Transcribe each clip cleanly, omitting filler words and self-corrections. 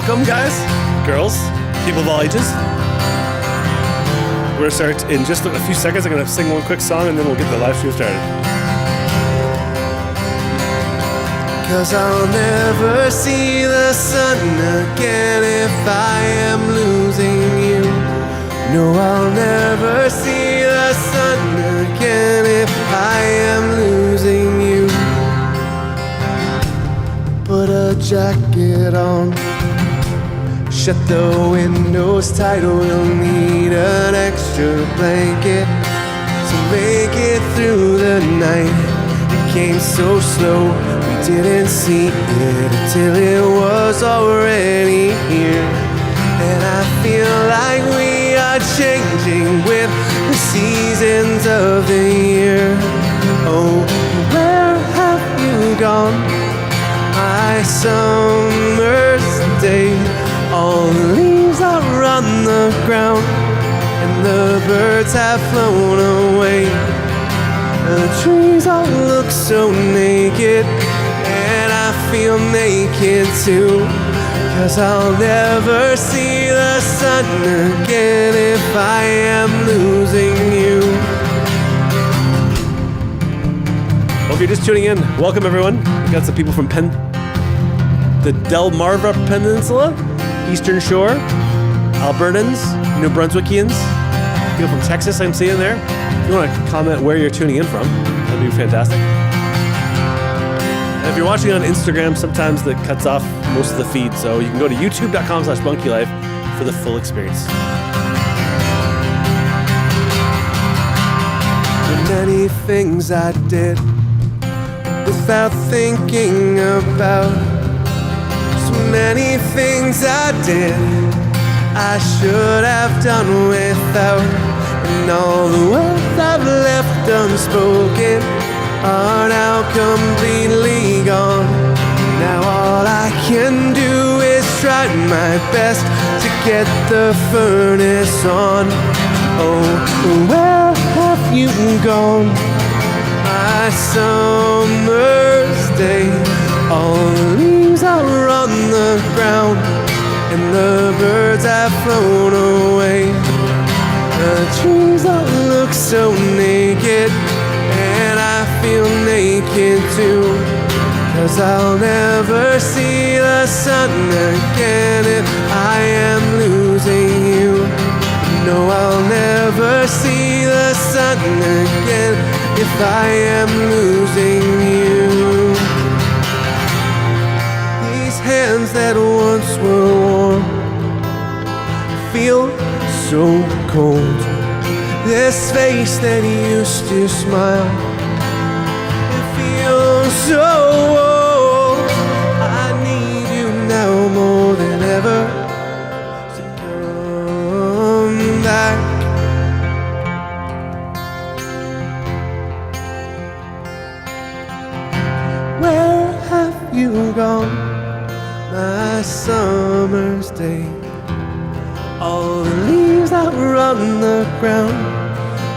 welcome, guys, girls, people of all ages. We're going to start in just a few seconds. I'm going to sing one quick song, and then we'll get the live stream started. Cause I'll never see the sun again if I am losing you. No, I'll never see the sun again if I am losing you. Put a jacket on, shut the windows tight, we'll need an extra blanket to make it through the night. It came so slow, we didn't see it until it was already here. And I feel like we are changing with the seasons of the year. Oh, where have you gone, my summer's day? All the leaves are on the ground and the birds have flown away. The trees all look so naked, and I feel naked too. Cause I'll never see the sun again if I am losing you. Well, if you're just tuning in, welcome everyone. We got some people from the Delmarva Peninsula, Eastern Shore, Albertans, New Brunswickians, people from Texas I'm seeing there. If you want to comment where you're tuning in from, that'd be fantastic. And if you're watching on Instagram, sometimes that cuts off most of the feed, so you can go to youtube.com/bunkielife for the full experience. There are many things I did without thinking about. So many things I did I should have done without. And all the words I've left unspoken are now completely gone. Now all I can do is try my best to get the furnace on. Oh, where have you gone, my summer's day? All the leaves are on the ground and the birds have flown away. The trees all look so naked, and I feel naked too. Cause I'll never see the sun again if I am losing you. No, I'll never see the sun again if I am losing you. These hands that once were warm feel so cold. This face that used to smile, it feels so old. I need you now more than ever, so come back. Where have you gone, my summer's day? All the leaves are on the ground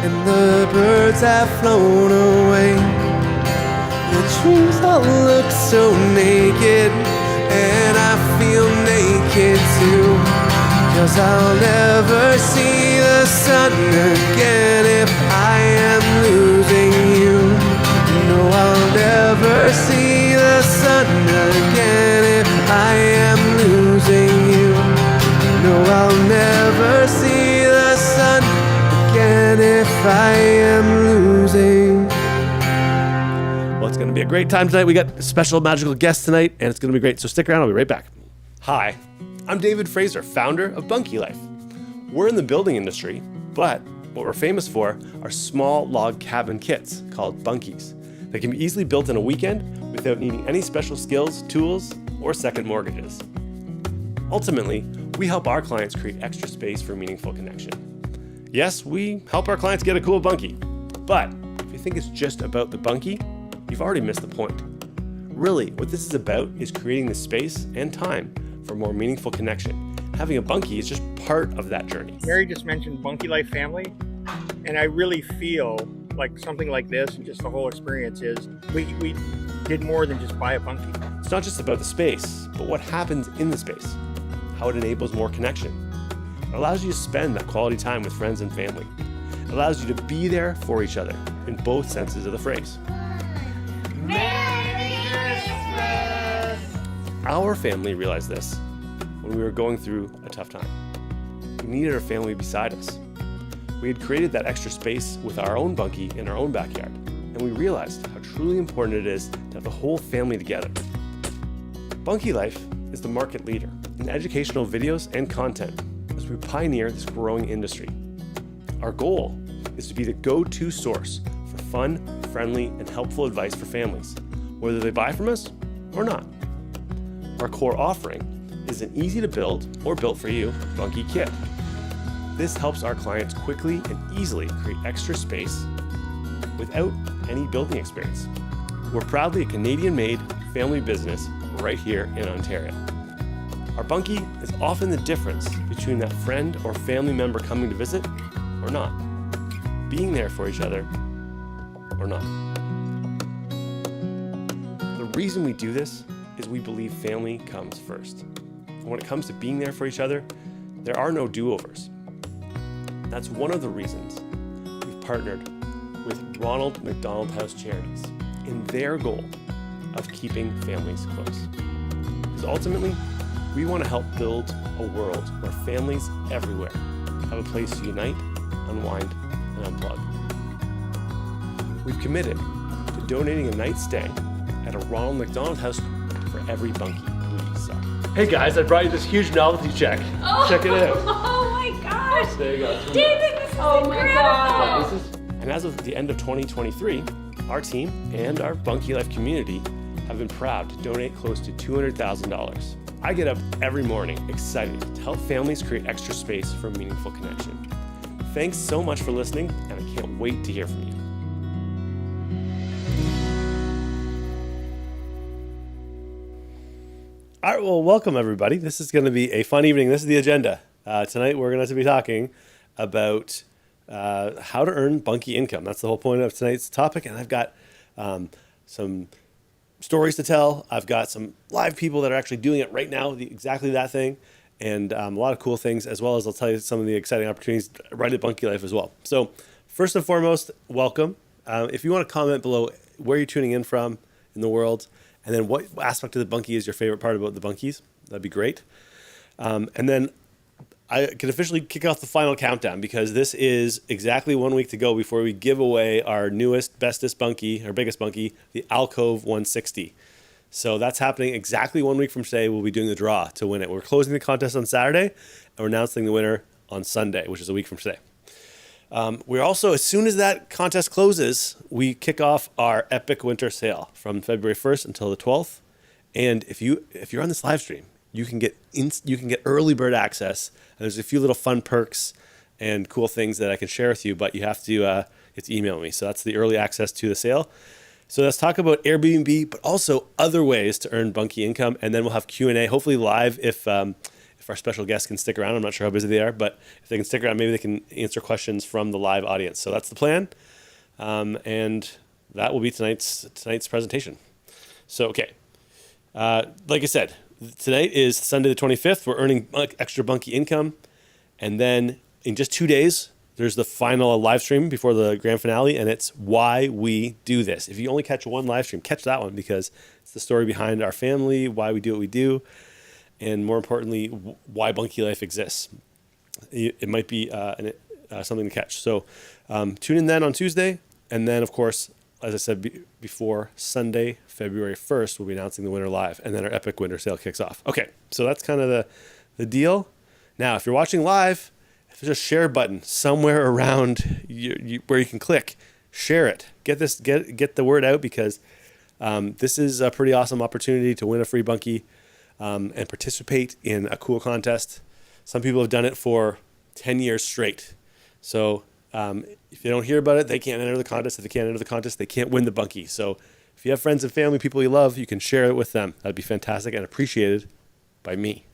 and the birds have flown away. The trees all look so naked, and I feel naked too. Cause I'll never see the sun again if I am losing you. No, I'll never see the sun again if I am losing you. No, I'll never see the sun again if I am losing. Well, it's going to be a great time tonight. We got a special magical guest tonight, and it's going to be great. So stick around. I'll be right back. Hi, I'm David Fraser, founder of Bunkie Life. We're in the building industry, but what we're famous for are small log cabin kits called bunkies that can be easily built in a weekend without needing any special skills, tools, or second mortgages. Ultimately, we help our clients create extra space for meaningful connection. Yes, we help our clients get a cool bunkie, but if you think it's just about the bunkie, you've already missed the point. Really, what this is about is creating the space and time for more meaningful connection. Having a bunkie is just part of that journey. Mary just mentioned Bunkie Life family, and I really feel like something like this and just the whole experience is we did more than just buy a bunkie. It's not just about the space, but what happens in the space. how it enables more connection. It allows you to spend that quality time with friends and family. It allows you to be there for each other in both senses of the phrase. Merry Christmas! Our family realized this when we were going through a tough time. We needed our family beside us. We had created that extra space with our own bunkie in our own backyard, and we realized how truly important it is to have the whole family together. Bunkie Life is the market leader in educational videos and content as we pioneer this growing industry. Our goal is to be the go-to source for fun, friendly, and helpful advice for families, whether they buy from us or not. Our core offering is an easy-to-build or built-for-you bunkie kit. This helps our clients quickly and easily create extra space without any building experience. We're proudly a Canadian-made family business right here in Ontario. Our bunkie is often the difference between that friend or family member coming to visit or not, being there for each other or not. The reason we do this is we believe family comes first. And when it comes to being there for each other, there are no do-overs. That's one of the reasons we've partnered with Ronald McDonald House Charities in their goal of keeping families close. Because ultimately, we want to help build a world where families everywhere have a place to unite, unwind, and unplug. We've committed to donating a night's stay at a Ronald McDonald House for every bunkie we sell. Hey guys, I brought you this huge novelty check. Oh, Check it out. Oh my gosh! There you go. David, this is incredible! And as of the end of 2023, our team and our Bunkie Life community have been proud to donate close to $200,000. I get up every morning excited to help families create extra space for meaningful connection. Thanks so much for listening, and I can't wait to hear from you. All right, well, welcome everybody. This is going to be a fun evening. This is the agenda. Tonight we're going to be talking about how to earn bunkie income. That's the whole point of tonight's topic, and I've got some stories to tell. I've got some live people that are actually doing it right now, exactly that thing, and a lot of cool things, as well as I'll tell you some of the exciting opportunities right at Bunkie Life as well. So first and foremost, welcome. If you want to comment below where you're tuning in from in the world, and then what aspect of the bunkie is your favorite part about the bunkies, that'd be great. And then I can officially kick off the final countdown because this is exactly 1 week to go before we give away our newest, bestest bunkie, our biggest bunkie, the Alcove 160. So that's happening exactly 1 week from today. We'll be doing the draw to win it. We're closing the contest on Saturday, and we're announcing the winner on Sunday, which is a week from today. We're also, as soon as that contest closes, we kick off our epic winter sale from February 1st until the 12th. And if you're on this live stream, you can get early bird access. And there's a few little fun perks and cool things that I can share with you, but you have to email me. So that's the early access to the sale. So let's talk about Airbnb, but also other ways to earn bunkie income, and then we'll have Q&A, hopefully live if our special guests can stick around. I'm not sure how busy they are, but if they can stick around, maybe they can answer questions from the live audience. So that's the plan, and that will be tonight's presentation. So okay, like I said, tonight is Sunday the 25th. We're earning extra bunkie income, and then in just 2 days, there's the final live stream before the grand finale, and it's why we do this. If you only catch one live stream, catch that one because it's the story behind our family, why we do what we do, and more importantly, why Bunkie Life exists. It might be something to catch. So tune in then on Tuesday, and then, of course, as I said before, Sunday, February 1st, we'll be announcing the winner live, and then our epic winter sale kicks off. Okay, so that's kind of the deal. Now, if you're watching live, if there's a share button somewhere around where you can click, share it. Get the word out because this is a pretty awesome opportunity to win a free bunkie and participate in a cool contest. Some people have done it for 10 years straight. So if they don't hear about it, they can't enter the contest. If they can't enter the contest, they can't win the bunkie. So if you have friends and family, people you love, you can share it with them. That'd be fantastic and appreciated by me.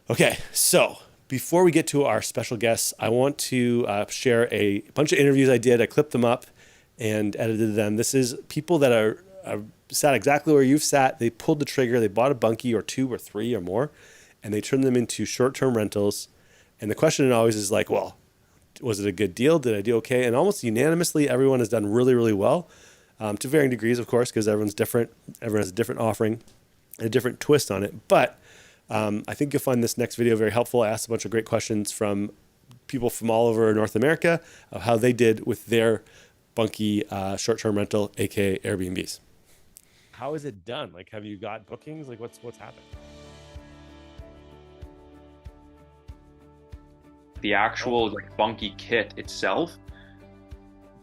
Okay, so before we get to our special guests, I want to share a bunch of interviews I did. I clipped them up and edited them. This is people that are sat exactly where you've sat. They pulled the trigger. They bought a bunkie or 2 or 3 or more, and they turned them into short-term rentals. And the question always is like, well, was it a good deal? Did I do okay? And almost unanimously, everyone has done really, really well, to varying degrees, of course, because everyone's different. Everyone has a different offering, a different twist on it. But I think you'll find this next video very helpful. I asked a bunch of great questions from people from all over North America of how they did with their bunkie short-term rental, aka Airbnbs. How is it done? Like, have you got bookings? Like, what's happened? The actual like bunkie kit itself,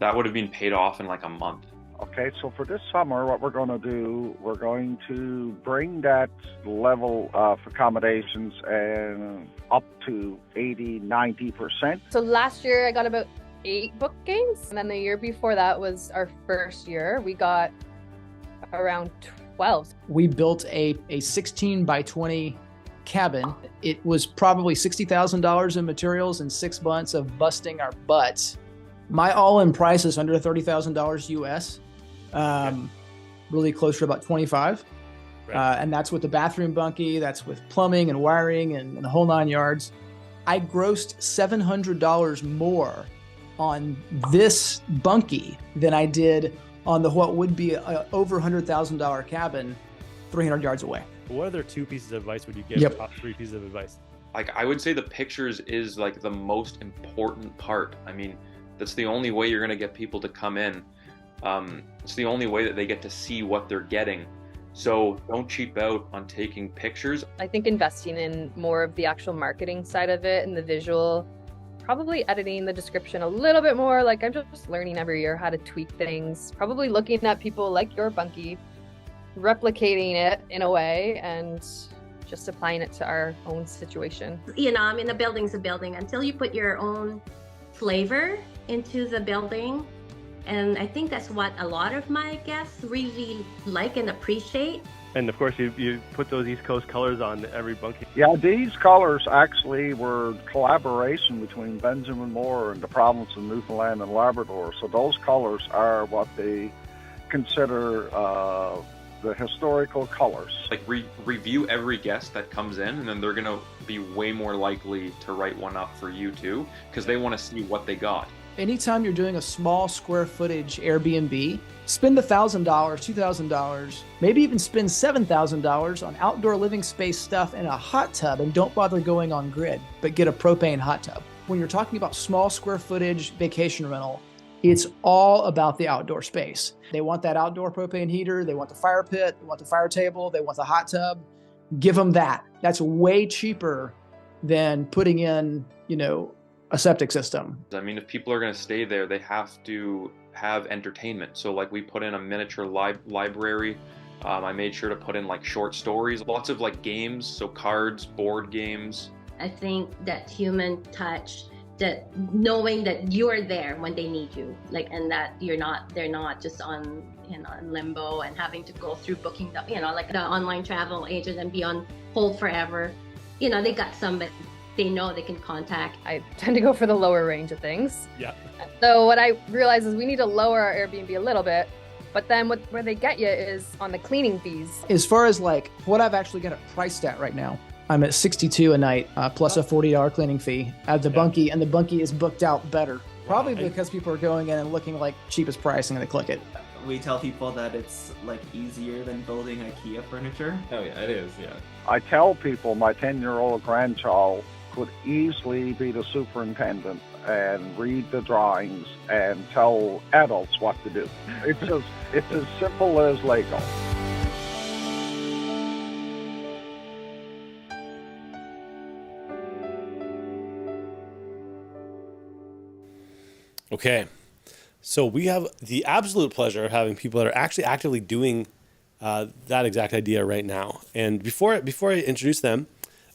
that would have been paid off in like a month. Okay, so for this summer, what we're going to do, we're going to bring that level of accommodations and up to 80-90%. So last year I got about 8 bookings, and then the year before that was our first year. We got around 12. We built a 16 by 20 cabin. It was probably $60,000 in materials and 6 months of busting our butts. My all-in price is under $30,000 US, really close to about 25. Right. And that's with the bathroom bunkie, that's with plumbing and wiring and the whole 9 yards. I grossed $700 more on this bunkie than I did on the what would be a over $100,000 cabin 300 yards away. What other 2 pieces of advice would you give? Yep. Top 3 pieces of advice? Like, I would say the pictures is like the most important part. I mean, that's the only way you're going to get people to come in. It's the only way that they get to see what they're getting. So don't cheap out on taking pictures. I think investing in more of the actual marketing side of it and the visual, probably editing the description a little bit more. Like, I'm just learning every year how to tweak things, probably looking at people like your bunkie, replicating it in a way and just applying it to our own situation. You know, I mean, a building's a building until you put your own flavor into the building. And I think that's what a lot of my guests really like and appreciate. And of course, you put those East Coast colors on every bunkie. Yeah, these colors actually were collaboration between Benjamin Moore and the province of Newfoundland and Labrador. So those colors are what they consider the historical colors. Like, review every guest that comes in, and then they're going to be way more likely to write one up for you too, because they want to see what they got. Anytime you're doing a small square footage Airbnb, spend $1,000, $2,000, maybe even spend $7,000 on outdoor living space stuff and a hot tub, and don't bother going on grid, but get a propane hot tub. When you're talking about small square footage vacation rental, it's all about the outdoor space. They want that outdoor propane heater, they want the fire pit, they want the fire table, they want the hot tub. Give them that. That's way cheaper than putting in, a septic system. I mean, if people are going to stay there, they have to have entertainment. So like, we put in a miniature library. I made sure to put in like short stories, lots of like games, so cards, board games. I think that human touch, that knowing that you're there when they need you, like, and that they're not just on, in limbo and having to go through booking, like the online travel agent and be on hold forever. They got somebody they know they can contact. I tend to go for the lower range of things. Yeah. So what I realize is we need to lower our Airbnb a little bit, but then where they get you is on the cleaning fees. As far as like what I've actually got it priced at right now, I'm at $62 a night, plus a $40 cleaning fee at the bunkie, and the bunkie is booked out better. Probably because people are going in and looking like cheapest price and they click it. We tell people that it's like easier than building IKEA furniture. Oh yeah, it is, yeah. I tell people my 10-year-old grandchild could easily be the superintendent and read the drawings and tell adults what to do. It's as simple as Lego. Okay, so we have the absolute pleasure of having people that are actually actively doing that exact idea right now. And before I introduce them,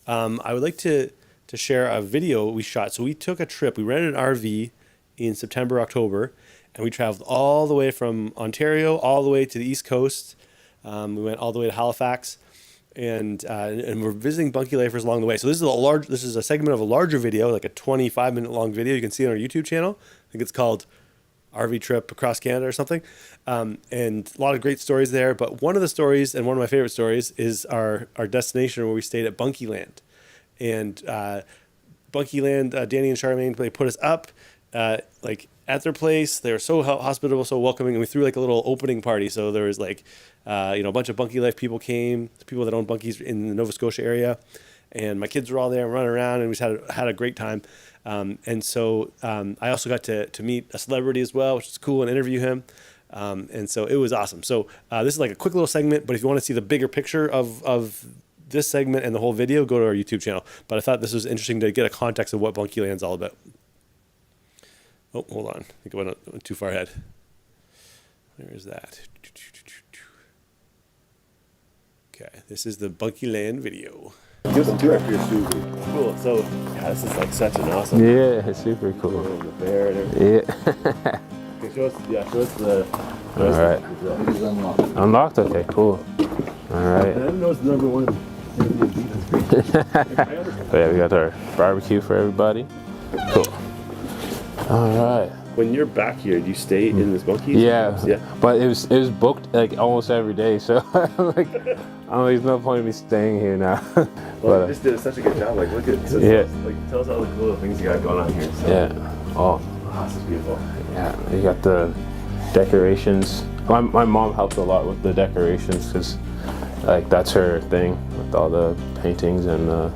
I would like to share a video we shot. So we took a trip. We rented an RV in September, October, and we traveled all the way from Ontario all the way to the East Coast. We went all the way to Halifax, and we're visiting bunkie lifers along the way. So this is a segment of a larger video, like a 25-minute long video. You can see it on our YouTube channel. I think it's called RV trip across Canada or something. And a lot of great stories there. But one of the stories, and one of my favorite stories, is our destination where we stayed at Bunkie Land. And Bunkie Land, Danny and Charmaine, they put us up like at their place. They were so hospitable, so welcoming, and we threw like a little opening party. So there was like a bunch of Bunkie Life people came, people that own bunkies in the Nova Scotia area, and my kids were all there running around, and we just had a great time. And so I also got to meet a celebrity as well, which is cool, and interview him. And so it was awesome. So this is like a quick little segment, but if you want to see the bigger picture of this segment and the whole video, go to our YouTube channel. But I thought this was interesting to get a context of what Bunkie Land's all about. Oh, hold on. I think I went too far ahead. Where is that? Okay, this is the Bunkie Land video. Give us a tour after your super cool. So, yeah, this is like such an awesome. Yeah, it's super cool. The bear and everything. Yeah. Okay, show us the. All right. Unlocked? Okay, cool. All right. I didn't know it's the number one. So yeah, we got our barbecue for everybody. Cool. All right. When you're back here, do you stay in this bunkie? Yeah. But it was booked like almost every day, so like, there's no point in me staying here now. Well, you just did such a good job. Like, look at tell us all the cool things you got going on here. So. Yeah. Oh, this is beautiful. Yeah, you got the decorations. My mom helped a lot with the decorations because like that's her thing with all the paintings and the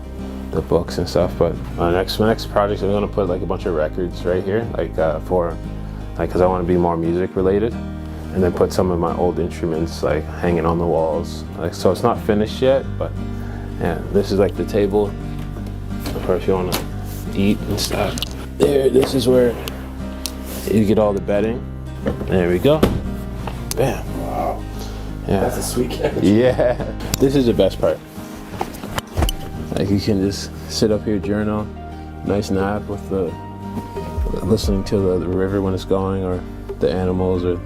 books and stuff. But my next project, I'm gonna put like a bunch of records right here, like because I want to be more music related, and then put some of my old instruments like hanging on the walls. Like, so it's not finished yet, but yeah, this is like the table. Of course, you want to eat and stuff. There, this is where you get all the bedding. There we go. Bam. Wow. Yeah. That's a sweet couch. Yeah. This is the best part. Like, you can just sit up here, journal, nice nap with listening to the river when it's going, or the animals or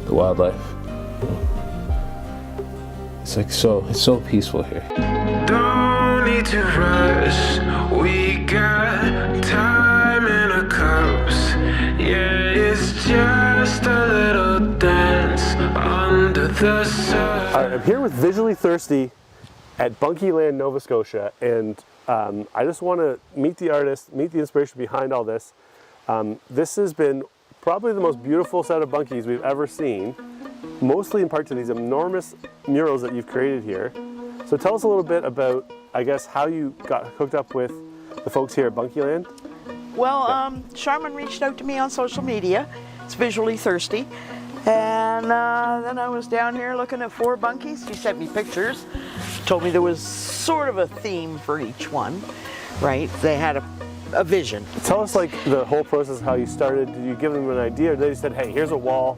the wildlife. It's like it's so peaceful here. Don't need to rush. We got time in our cups. Yeah, it's just a little dance under the sun. All right, I'm here with Visually Thirsty at Bunkie Land, Nova Scotia, and I just want to meet the artist, meet the inspiration behind all this. This has been probably the most beautiful set of bunkies we've ever seen, mostly in part to these enormous murals that you've created here. So tell us a little bit about, I guess, how you got hooked up with the folks here at Bunkie Land. Well, Charmaine reached out to me on social media. It's Visually Thirsty. And then I was down here looking at 4 bunkies. She sent me pictures. Told me there was sort of a theme for each one, right? They had a vision. Tell us like the whole process, how you started. Did you give them an idea, or they just said, hey, here's a wall,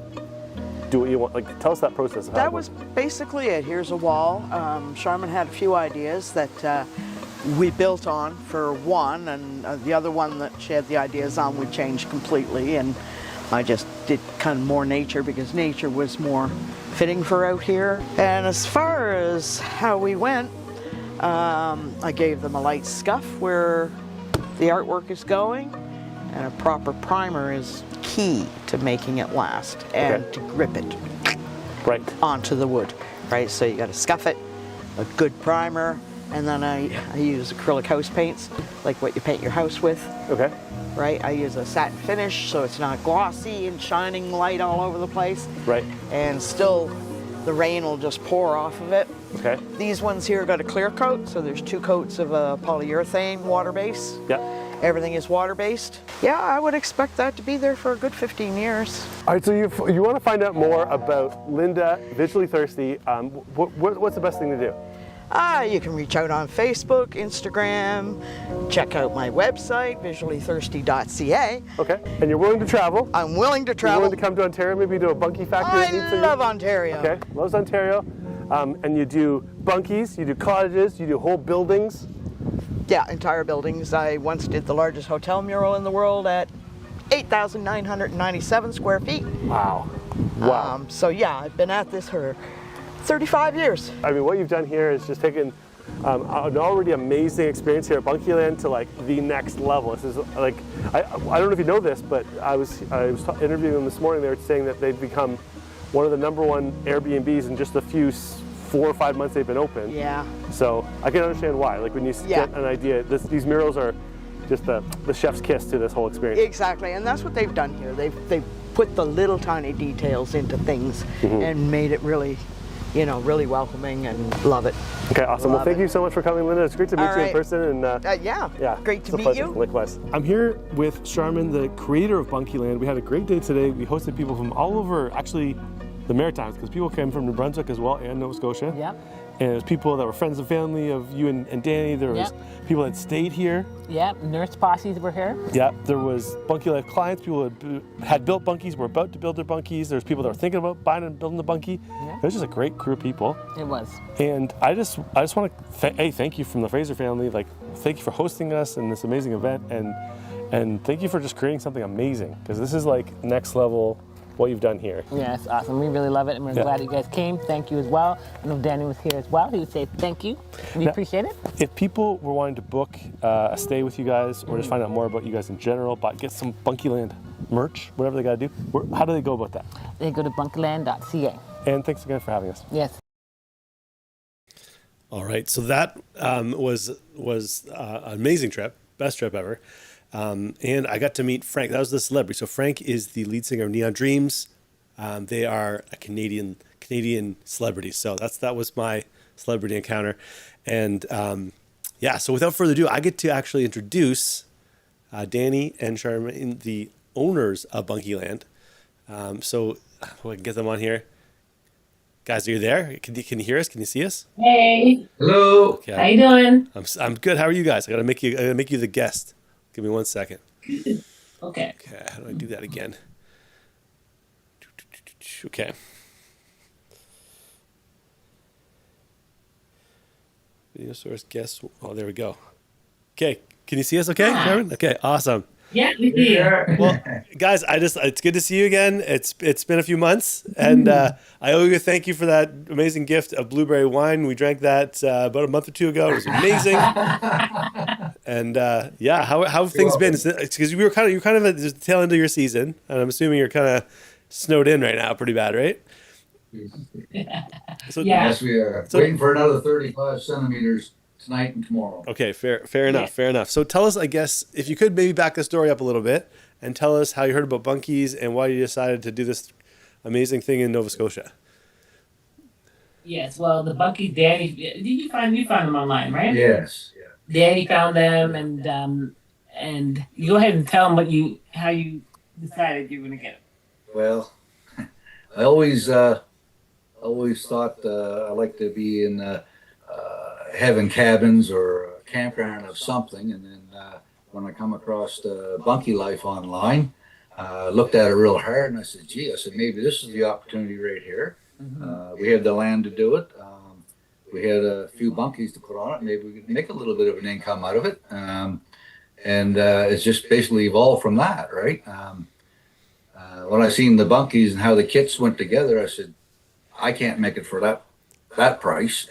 do what you want? Like, tell us that process. That was basically it. Here's a wall. Charmaine had a few ideas that we built on for one, and the other one that she had the ideas on we changed completely, and I just did kind of more nature because nature was more fitting for out here. And as far as how we went, I gave them a light scuff where the artwork is going, and a proper primer is key to making it last and to grip it onto the wood, right? So you got to scuff it, a good primer, and then I use acrylic house paints, like what you paint your house with. Okay. Right, I use a satin finish so it's not glossy and shining light all over the place. Right. And still, the rain will just pour off of it. Okay. These ones here got a clear coat, so there's 2 coats of polyurethane water base. Yeah. Everything is water based. Yeah, I would expect that to be there for a good 15 years. All right, so you want to find out more about Linda, Visually Thirsty. What's the best thing to do? You can reach out on Facebook, Instagram, check out my website, visuallythirsty.ca. Okay, and you're willing to travel? I'm willing to travel. You're willing to come to Ontario, maybe to a bunkie factory? I love Ontario. Okay, loves Ontario. And you do bunkies, you do cottages, you do whole buildings? Yeah, entire buildings. I once did the largest hotel mural in the world at 8,997 square feet. Wow. Wow. So yeah, I've been at this for 35 years. I mean, what you've done here is just taken an already amazing experience here at Bunkie Land to like the next level. This is like, I don't know if you know this, but I was interviewing them this morning. They were saying that they've become one of the #1 Airbnbs in just the few 4 or 5 months they've been open. Yeah. So I can understand why. Like when you get an idea, these murals are just the chef's kiss to this whole experience. Exactly, and that's what they've done here. They've put the little tiny details into things and made it really, you know, really welcoming, and love it. Okay, awesome. Well, thank you so much for coming, Linda. It's great to meet you in person. And yeah, great to meet you. Likewise. I'm here with Charmaine, the creator of Bunkie Land. We had a great day today. We hosted people from all over, actually, the Maritimes, because people came from New Brunswick as well and Nova Scotia. Yep. And there's people that were friends and family of you and Danny. There was people that stayed here. Yep, nurse posses were here. Yeah, there was Bunkie Life clients, people who had built bunkies, were about to build their bunkies. There's people that were thinking about buying and building the bunkie. Yeah. It was just a great crew of people. It was. And I just want to thank you from the Fraser family. Like, thank you for hosting us in this amazing event, and thank you for just creating something amazing, because this is like next level what you've done here. Yeah, it's awesome. We really love it, and we're glad you guys came. Thank you as well. I know Danny was here as well. He would say thank you. We appreciate it. If people were wanting to book a stay with you guys, or just find out more about you guys in general, but get some Bunkie Land merch, whatever they got to do, how do they go about that? They go to bunkieland.ca. And thanks again for having us. Yes. All right, so that was an amazing trip, best trip ever. And I got to meet Frank. That was the celebrity. So Frank is the lead singer of Neon Dreams. They are a Canadian celebrity. So that was my celebrity encounter. And so without further ado, I get to actually introduce Danny and Charmaine, the owners of Bunkie Land. So we can get them on here. Guys, are you there? Can you hear us? Can you see us? Hey. Hello. Okay. How you doing? I'm good. How are you guys? I gotta make you the guest. Give me 1 second. Okay. Okay, how do I do that again? Okay. Video source guest. Oh, there we go. Okay, can you see us okay, Karen? Okay, awesome. Yeah, we see you. Well, guys, it's good to see you again. It's been a few months, and I owe you a thank you for that amazing gift of blueberry wine. We drank that about a month or two ago. It was amazing. And how have things been? Because you're kind of at the tail end of your season, and I'm assuming you're kind of snowed in right now, pretty bad, right? So, yes, we are waiting for another 35 centimeters tonight and tomorrow. Okay, fair enough. So tell us, I guess, if you could maybe back the story up a little bit and tell us how you heard about bunkies and why you decided to do this amazing thing in Nova Scotia. Yes, well, the bunkies, Danny, you found them online, right? Yes. Yeah. Danny found them, and you go ahead and tell them how you decided you were going to get them. Well, I always thought I like to be in having cabins or a campground of something, and then when I come across the Bunkie Life online, looked at it real hard, and I said, maybe this is the opportunity right here. We had the land to do it. We had a few bunkies to put on it. Maybe we could make a little bit of an income out of it. And it's just basically evolved from that, right? When I seen the bunkies and how the kits went together, I said, I can't make it for that price.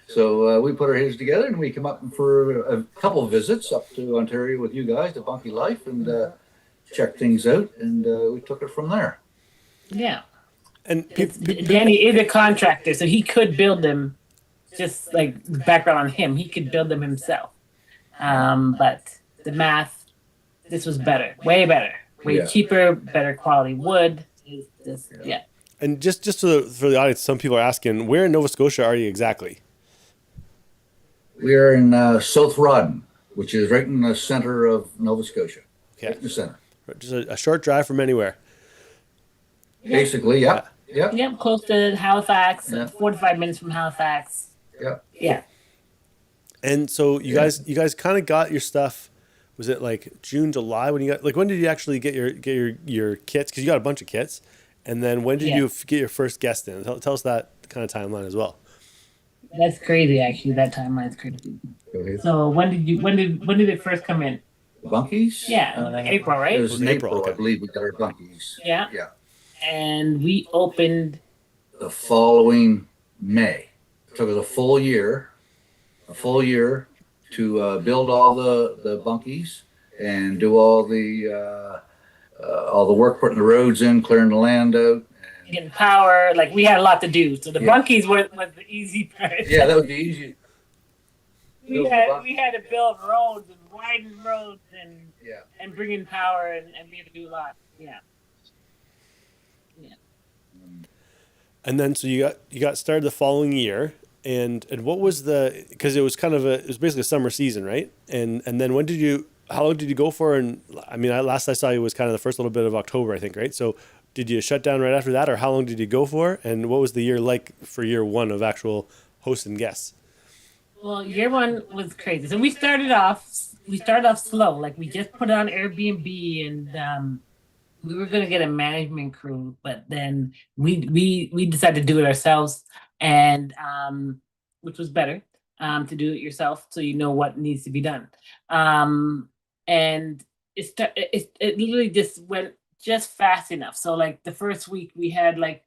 So we put our heads together, and we come up for a couple of visits up to Ontario with you guys, to Bunkie Life, and checked things out, and we took it from there. Yeah. And Danny is a contractor, so he could build them. Just like background on him, he could build them himself. But the math, this was better, way cheaper, better quality wood. Yeah. And just for the audience, some people are asking, where in Nova Scotia are you exactly? We are in South Rawdon, which is right in the center of Nova Scotia. Okay. Right in the center. Just a short drive from anywhere. Basically, yeah. Yep, close to Halifax, 45 minutes from Halifax. Yeah. And so you guys kind of got your stuff. Was it like June, July when you got, like, when did you actually get your kits? Because you got a bunch of kits. And then when did you get your first guest in? Tell us that kind of timeline as well. That's crazy, actually. That timeline is crazy. So when did it first come in? Bunkies? Yeah, like April, right? It was in April, I believe we got our bunkies. Yeah. Yeah. And we opened the following May. It took us a full year a full year to build all the bunkies and do all the work, putting the roads in, clearing the land out. Getting power, like we had a lot to do. So the Yeah. bunkies was the easy part. Yeah, that was the easy. we had to build roads and widen roads and bring in power and be able to do a lot. Yeah. And then so you got started the following year, and what was because it was basically a summer season, right? And then how long did you go for? And I mean, last I saw you was kind of the first little bit of October, I think, right? So did you shut down right after that, or how long did you go for? And what was the year like for year one of actual hosts and guests? Well, year one was crazy. So we started off slow. Like we just put on Airbnb, and we were gonna get a management crew, but then we decided to do it ourselves, and which was better to do it yourself, so you know what needs to be done. And it literally just went just fast enough. So like the first week we had like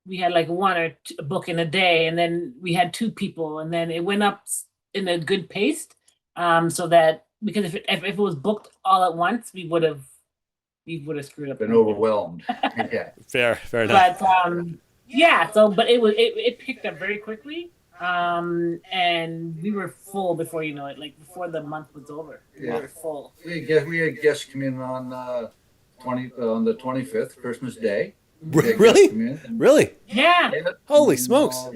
one or two book in a day, and then we had 2 people, and then it went up in a good pace. So that because if it was booked all at once, we would have screwed up. Been overwhelmed. Yeah. Fair enough. But yeah. So but it picked up very quickly. And we were full before you know it. Like before the month was over, we were full. We had guests come in on the 25th, Christmas Day. Really? Yeah. Holy smokes!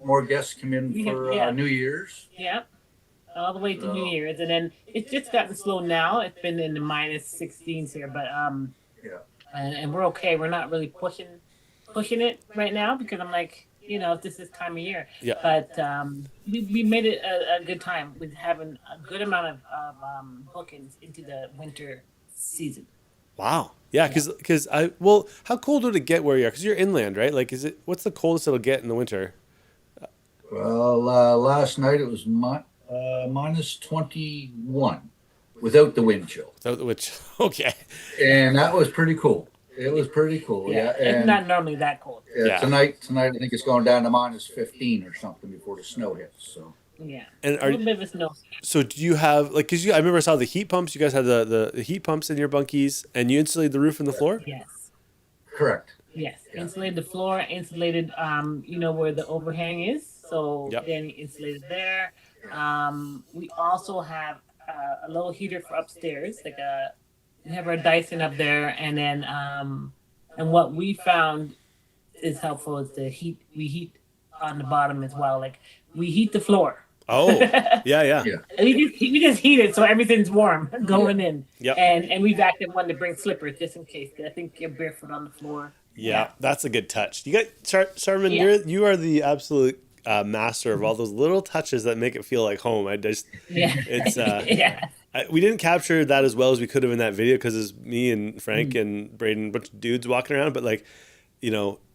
More guests come in for New Year's. Yeah. All the way to New Year's, and then it's just gotten slow now. It's been in the -16s here, but and we're okay. We're not really pushing it right now because I'm like, this is time of year. Yeah. But we made it a good time with having a good amount of bookings into the winter season. Wow. Yeah, because how cold would it get where you are? Because you're inland, right? Like, what's the coldest it'll get in the winter? Well, last night it was -21 without the wind chill. Without the wind chill. Okay. And that was pretty cool. It was pretty cool. Yeah. It's And not normally that cold. tonight I think it's going down to -15 or something before the snow hits. So. Yeah. And a little bit of a snow. So do you have I remember I saw the heat pumps. You guys had the heat pumps in your bunkies, and you insulated the roof and the floor? Yes. Correct. Yes. Insulated the floor, insulated where the overhang is. So Danny insulated there. We also have a little heater for upstairs, we have our Dyson up there, and then and what we found is helpful is we heat on the bottom as well. Like we heat the floor. Oh, yeah. We just heat it so everything's warm going in. Yep. And we've acted one to bring slippers just in case. I think you're barefoot on the floor. Yeah, that's a good touch. You got Charmaine. You are the absolute master of all those little touches that make it feel like home. We didn't capture that as well as we could have in that video because it's me and Frank and Braden, a bunch of dudes walking around. But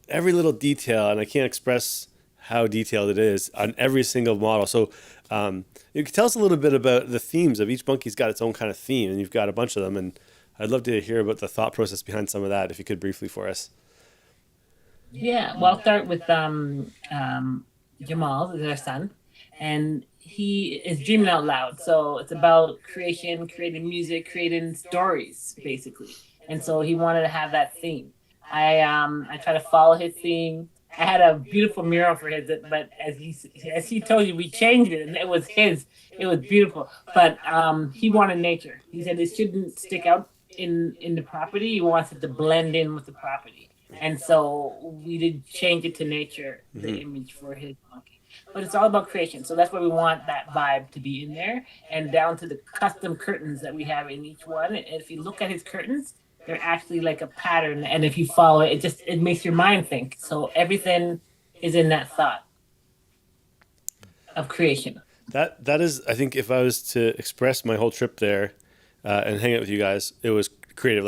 every little detail, and I can't express how detailed it is on every single model. So you can tell us a little bit about the themes of each bunky's got its own kind of theme, and you've got a bunch of them. And I'd love to hear about the thought process behind some of that, if you could briefly for us. Yeah, well, I'll start with Jamal, is our son, and he is dreaming out loud. So it's about creating music, creating stories, basically. And so he wanted to have that theme. I try to follow his theme. I had a beautiful mural for his, but as he told you, we changed it, and it was his. It was beautiful, but he wanted nature. He said it shouldn't stick out in the property. He wants it to blend in with the property. And so we did change it to nature, the image for his monkey. But it's all about creation. So that's why we want that vibe to be in there, and down to the custom curtains that we have in each one. And if you look at his curtains, they're actually like a pattern. And if you follow it, it makes your mind think. So everything is in that thought of creation. That is, I think, if I was to express my whole trip there and hang out with you guys, it was creative.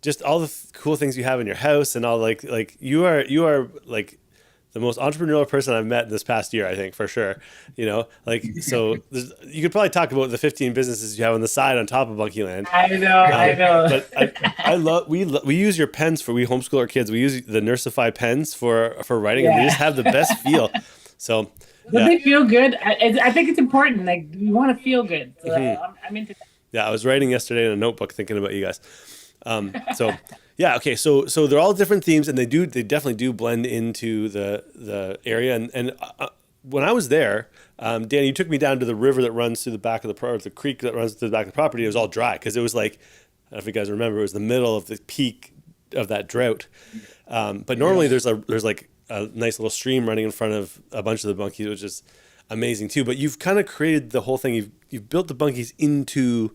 Just all the cool things you have in your house, and all like you are like the most entrepreneurial person I've met this past year, I think, for sure. So you could probably talk about the 15 businesses you have on the side on top of Bunkie Land. I know. But we use your pens we homeschool our kids. We use the Nursify pens for writing, and they just have the best feel. So, Does it feel good? I think it's important. Like, you want to feel good. So I'm into that. Yeah, I was writing yesterday in a notebook thinking about you guys. So yeah, okay. So they're all different themes, and they definitely do blend into the area. And when I was there, Dan, you took me down to the river that runs through the back of the creek that runs through the back of the property. It was all dry because it was like, I don't know if you guys remember, it was the middle of the peak of that drought. But normally there's like a nice little stream running in front of a bunch of the bunkies, which is amazing too. But you've kind of created the whole thing. You've built the bunkies into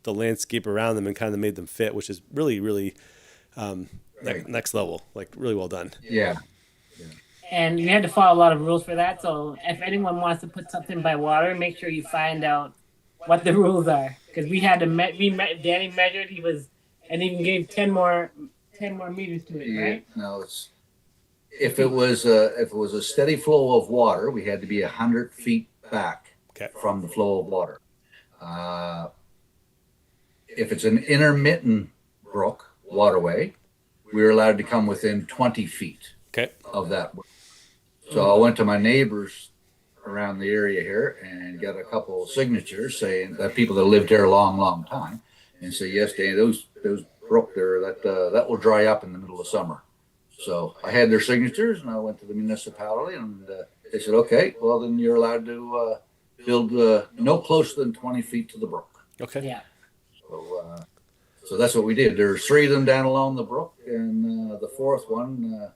the landscape around them and kind of made them fit, which is really, really next level. Like, really well done. Yeah. And you had to follow a lot of rules for that. So if anyone wants to put something by water, make sure you find out what the rules are. Because we had to Danny measured. And even gave 10 more meters to it, right? No, if it was a steady flow of water, we had to be 100 feet back from the flow of water. If it's an intermittent brook waterway, we were allowed to come within 20 feet of that brook. So I went to my neighbors around the area here and got a couple of signatures saying that people that lived here a long time, and say, yes, Danny, those brook there, that will dry up in the middle of summer. So I had their signatures, and I went to the municipality, and they said, okay, well, then you're allowed to build no closer than 20 feet to the brook. Okay. Yeah. So that's what we did. There's 3 of them down along the brook, and the fourth one,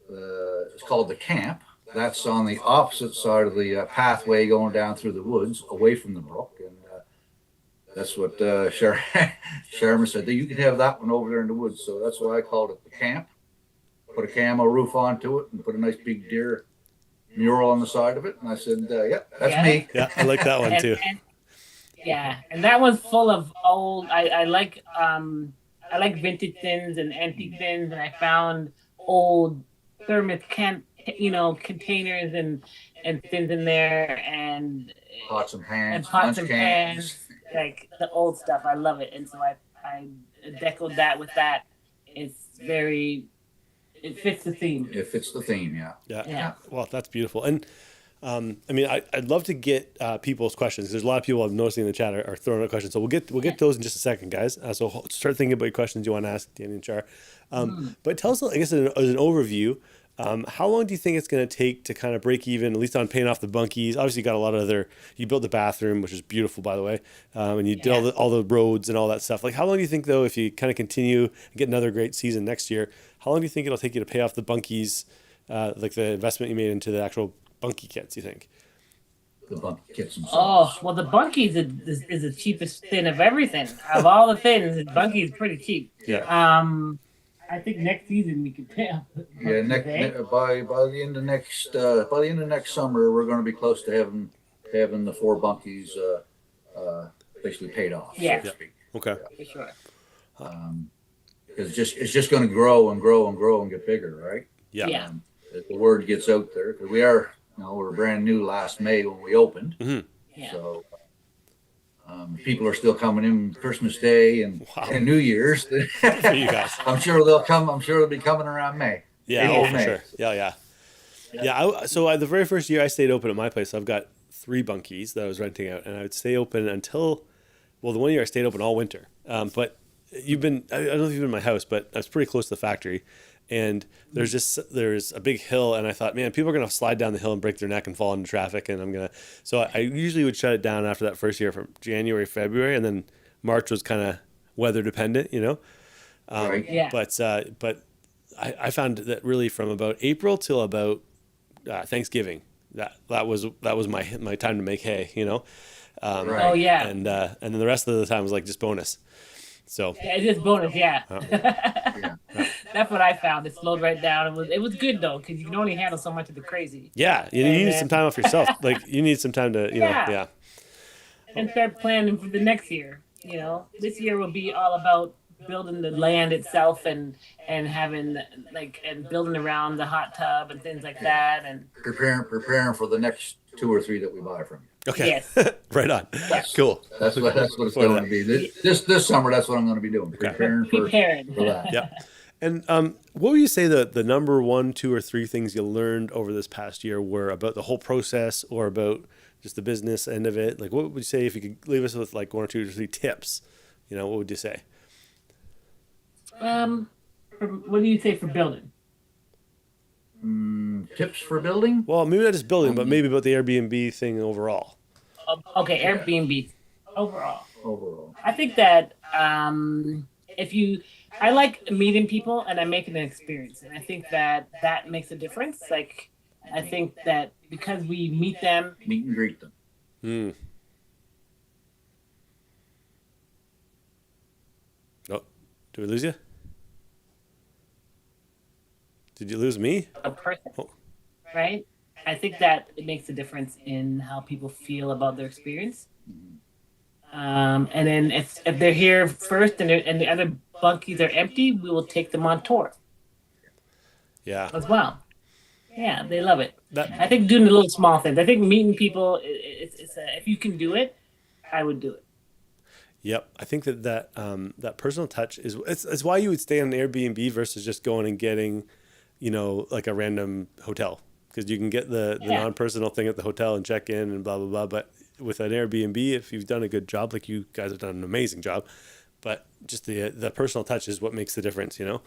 it's called the camp. That's on the opposite side of the pathway going down through the woods, away from the brook, and that's what Charmaine said. You can have that one over there in the woods. So that's why I called it the camp. Put a camo roof onto it and put a nice big deer mural on the side of it. And I said, yeah, that's me. Yeah, I like that one too. And that one's full of old. I like vintage things and antique things, and I found old thermos containers and things in there, and pots and pans, like the old stuff. I love it, and so I decoed that with that. It fits the theme. It fits the theme, yeah. Well, that's beautiful. And I mean, I'd love to get people's questions. There's a lot of people I'm noticing in the chat are throwing out questions. So we'll get those in just a second, guys. So start thinking about your questions you want to ask Danny and Char. But tell us, I guess, as an overview, how long do you think it's going to take to kind of break even, at least on paying off the bunkies? Obviously, you got a lot of you built the bathroom, which is beautiful, by the way, and you did all the roads and all that stuff. Like, how long do you think, though, if you kind of continue and get another great season next year, how long do you think it'll take you to pay off the bunkies, like the investment you made into the actual bunkie kits, you think? The bunkie kits themselves. Oh, well, the bunkies is the cheapest thing of everything. Of all the things, the bunkie is pretty cheap. Yeah. I think next season we could pay off. Yeah, by the end of next summer, we're going to be close to having the 4 bunkies basically paid off. Yeah. So to speak. Okay. For sure. Because it's just going to grow and grow and grow and get bigger, right? Yeah. If the word gets out there, because we're brand new last May when we opened. Mm-hmm. Yeah. So people are still coming in Christmas Day and New Year's. For you guys. I'm sure they'll come. I'm sure they'll be coming around May. Yeah, for sure. Yeah. So the very first year I stayed open at my place, I've got 3 bunkies that I was renting out, and I would stay open until, the one year I stayed open all winter. But I don't know if you've been in my house, but I was pretty close to the factory, and there's a big hill, and I thought, man, people are gonna slide down the hill and break their neck and fall into traffic, and so I usually would shut it down after that first year from January, February, and then March was kind of weather dependent, Right. Yeah. But I found that really from about April till about Thanksgiving, that was my time to make hay, Right. Oh yeah. and then the rest of the time was like just bonus. So Yeah, it's just bonus, yeah. Yeah. That's what I found. It slowed right down. It was good though, because you can only handle so much of the crazy. yeah, you need some time off yourself. Like you need some time to Yeah. And start planning for the next year. This year will be all about building the land itself and having and building around the hot tub and things like that, and Preparing for the next 2 or 3 that we buy from you. Okay. Yes. Right on. Yes. Cool. That's what it's going to be. This summer, that's what I'm going to be doing. Preparing for that. Yeah. And what would you say the number one, two, or three things you learned over this past year were about the whole process or about just the business end of it? Like, what would you say if you could leave us with like one or two or three tips? You know, what would you say? What do you say for building? Tips for building? Well, maybe not just building, but maybe about the Airbnb thing overall. Okay, Airbnb overall. Overall. I think that I like meeting people and I'm making an experience, and I think that makes a difference. Like, I think that because we meet them, meet and greet them. Oh, did we lose you? Did you lose me? A person, right? I think that it makes a difference in how people feel about their experience. And then if they're here first and the other bunkies are empty, we will take them on tour. Yeah. As well. Yeah, they love it. I think doing the little small things. I think meeting people, if you can do it, I would do it. Yep, I think that personal touch it's why you would stay on an Airbnb versus just going and getting, you know, like a random hotel, because you can get the non-personal thing at the hotel and check in and blah blah blah. But with an Airbnb, if you've done a good job, like you guys have done an amazing job, but just the personal touch is what makes the difference, you know.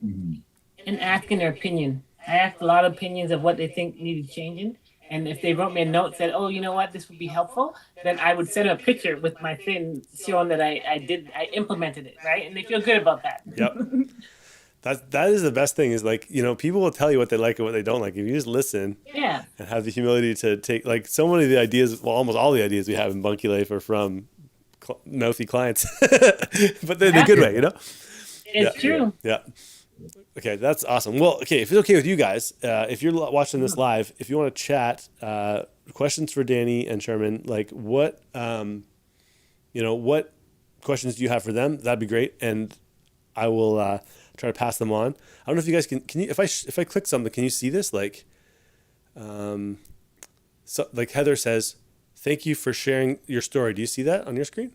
And asking their opinion. I asked a lot of opinions of what they think needed changing. And if they wrote me a note said, "Oh, you know what, this would be helpful," then I would send a picture with my thing showing that I implemented it, right? And they feel good about that. Yep. That is the best thing, is like, you know, people will tell you what they like and what they don't like. If you just listen and have the humility to take, like, so many of the ideas, well, almost all the ideas we have in Bunkie Life are from mouthy clients, but they're the good way, you know? It's true. Yeah. Okay, that's awesome. Well, okay, if it's okay with you guys, if you're watching this live, if you want to chat, questions for Danny and Charmaine, like what questions do you have for them? That'd be great, and I will try to pass them on. I don't know if you guys can you, if I click something, can you see this? Like, so like Heather says, "Thank you for sharing your story." Do you see that on your screen?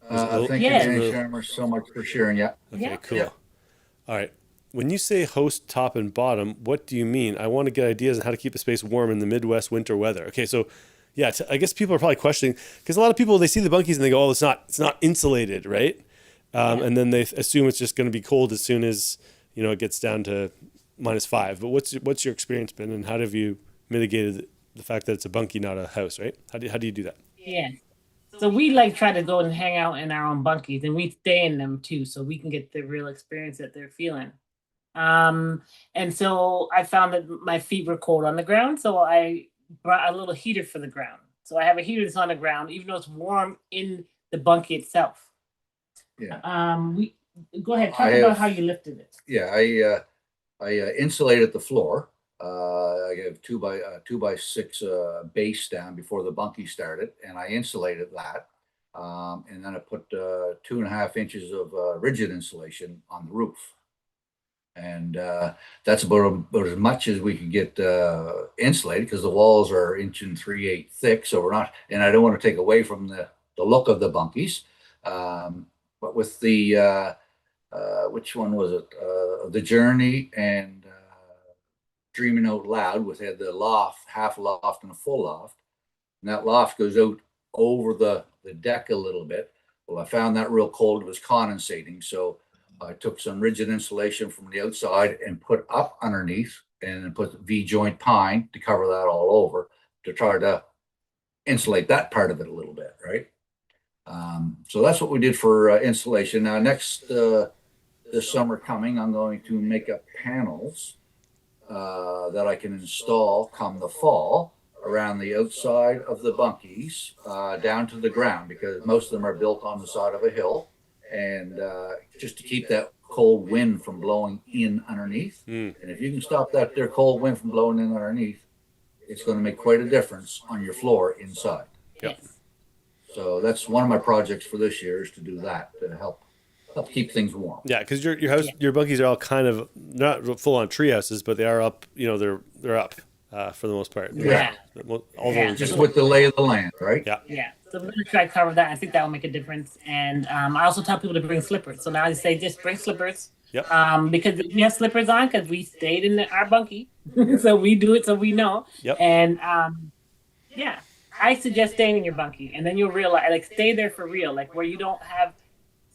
Thank you, Danny Sharma, so much for sharing. Yeah. Okay, cool. Yeah. All right. When you say host top and bottom, what do you mean? I want to get ideas on how to keep the space warm in the Midwest winter weather. Okay, so yeah, I guess people are probably questioning, because a lot of people, they see the bunkies and they go, "Oh, it's not insulated, right?" And then they assume it's just going to be cold as soon as, you know, it gets down to -5. But what's your experience been, and how have you mitigated the fact that it's a bunkie, not a house, right? How do you do that? Yeah. So we like try to go and hang out in our own bunkies, and we stay in them too, so we can get the real experience that they're feeling. And so I found that my feet were cold on the ground, so I brought a little heater for the ground. So I have a heater that's on the ground, even though it's warm in the bunkie itself. Yeah. We go ahead, talk about how you lifted it. Yeah, I insulated the floor. I have 2x6 base down before the bunkie started, and I insulated that. And then I put 2.5 inches of rigid insulation on the roof. And that's about as much as we could get insulated, because the walls are 1 3/8 thick. So we're not, and I don't want to take away from the look of the bunkies. But with the, which one was it? The Journey and Dreaming Out Loud, which had the loft, half loft and a full loft. And that loft goes out over the deck a little bit. Well, I found that real cold. It was condensating. So I took some rigid insulation from the outside and put up underneath, and then put V-joint pine to cover that all over, to try to insulate that part of it a little bit, right? So that's what we did for insulation. Now, next, this summer coming, I'm going to make up panels that I can install come the fall around the outside of the bunkies down to the ground, because most of them are built on the side of a hill, and just to keep that cold wind from blowing in underneath. And if you can stop that there cold wind from blowing in underneath, it's going to make quite a difference on your floor inside. Yep. So that's one of my projects for this year, is to do that, to help keep things warm. Yeah, because your house, your bunkies are all kind of not full on tree houses, but they are up. You know, they're up. for the most part. Yeah. All Yeah. Just with the lay of the land, right? Yeah. Yeah. So we're gonna try to cover that. I think that will make a difference. And I also tell people to bring slippers. So now I say just bring slippers. Yep. Because we have slippers on because we stayed in our bunkie, so we do it so we know. Yep. And yeah, I suggest staying in your bunkie, and then you'll realize, like, stay there for real, like where you don't have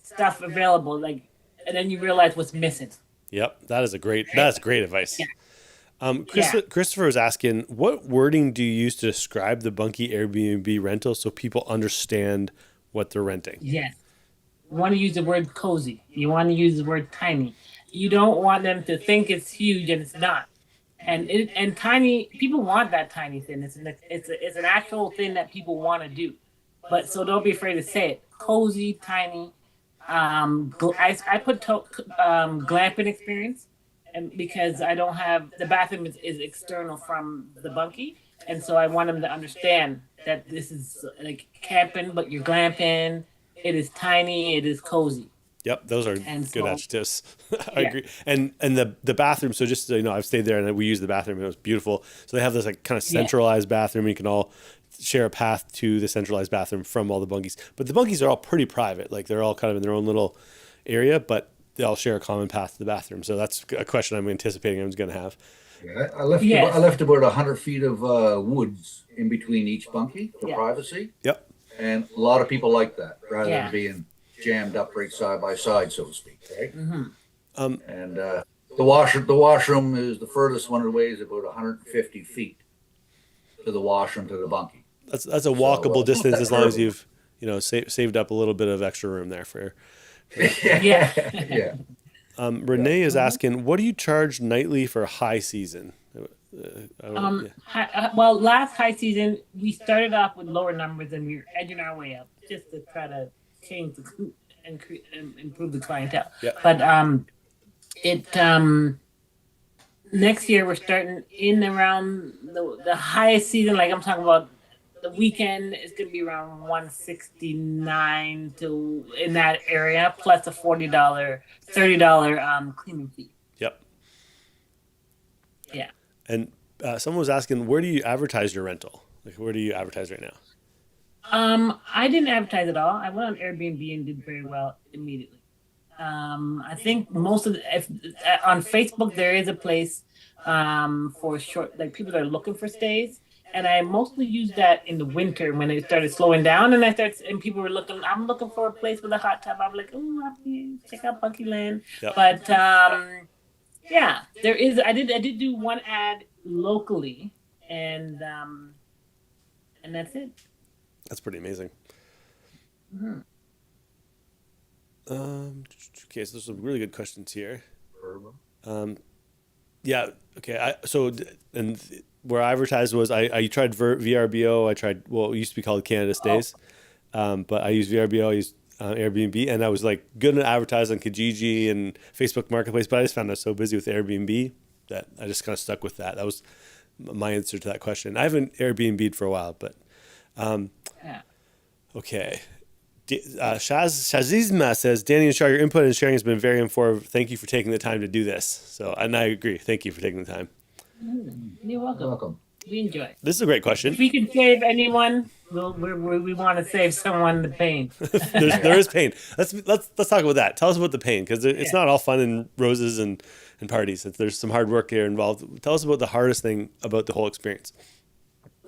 stuff available, like, and then you realize what's missing. Yep. That's great advice. Yeah. Christopher is asking, what wording do you use to describe the Bunkie Airbnb rental so people understand what they're renting? Yes. You want to use the word cozy. You want to use the word tiny. You don't want them to think it's huge and it's not. And tiny, people want that tiny thing. It's an actual thing that people want to do. But so don't be afraid to say it. Cozy, tiny. I put glamping experience, and because I don't have the bathroom is external from the bunkie, and so I want them to understand that this is like camping, but you're glamping. It is tiny. It is cozy. Yep, those are And good so- adjectives. I agree. And the bathroom. So just so you know, I've stayed there and we used the bathroom. And it was beautiful. So they have this like kind of centralized bathroom. You can all share a path to the centralized bathroom from all the bunkies. But the bunkies are all pretty private. Like they're all kind of in their own little area, but they all share a common path to the bathroom. So that's a question I'm anticipating I'm going to have. Yeah, I left about 100 feet of woods in between each bunkie for privacy. Yep. And a lot of people like that rather Yeah. than being jammed up right side by side, so to speak. Right. Mm-hmm. And the washroom is the furthest one away is about 150 feet to the washroom to the bunkie. That's a walkable distance as long as terrible. you've saved up a little bit of extra room there for. Yeah. Yeah. Renee is asking, what do you charge nightly for high season? Well, last high season we started off with lower numbers and we were edging our way up just to try to change and improve the clientele. Yeah. But next year we're starting in around the highest season. Like I'm talking about the weekend is going to be around 169 to in that area plus a $30 cleaning fee. Yep. Yeah. And someone was asking, where do you advertise your rental? Like, where do you advertise right now? I didn't advertise at all. I went on Airbnb and did very well immediately. I think most of on Facebook there is a place for short, like people that are looking for stays, and I mostly used that in the winter when it started slowing down, and people were looking. I'm looking for a place with a hot tub. I'm like, oh, check out Bunkie Land. Yep. But yeah, there is. I did do one ad locally, and that's it. That's pretty amazing. Mm-hmm. Okay, so there's some really good questions here. Yeah. Okay. Where I advertised was I tried VRBO. I tried it used to be called Canada Stays, but I used VRBO. I used Airbnb, and I was like good at advertising on Kijiji and Facebook Marketplace. But I just found I was so busy with Airbnb that I just kind of stuck with that. That was my answer to that question. I haven't Airbnb'd for a while, but Yeah. okay. Shazizma says, Danny and Shar, your input and sharing has been very informative. Thank you for taking the time to do this. So, and I agree. Thank you for taking the time. You're welcome. We enjoy. This is a great question. If we can save anyone, we want to save someone the pain. there is pain. Let's talk about that. Tell us about the pain, because it's not all fun and roses and parties. There's some hard work here involved. Tell us about the hardest thing about the whole experience.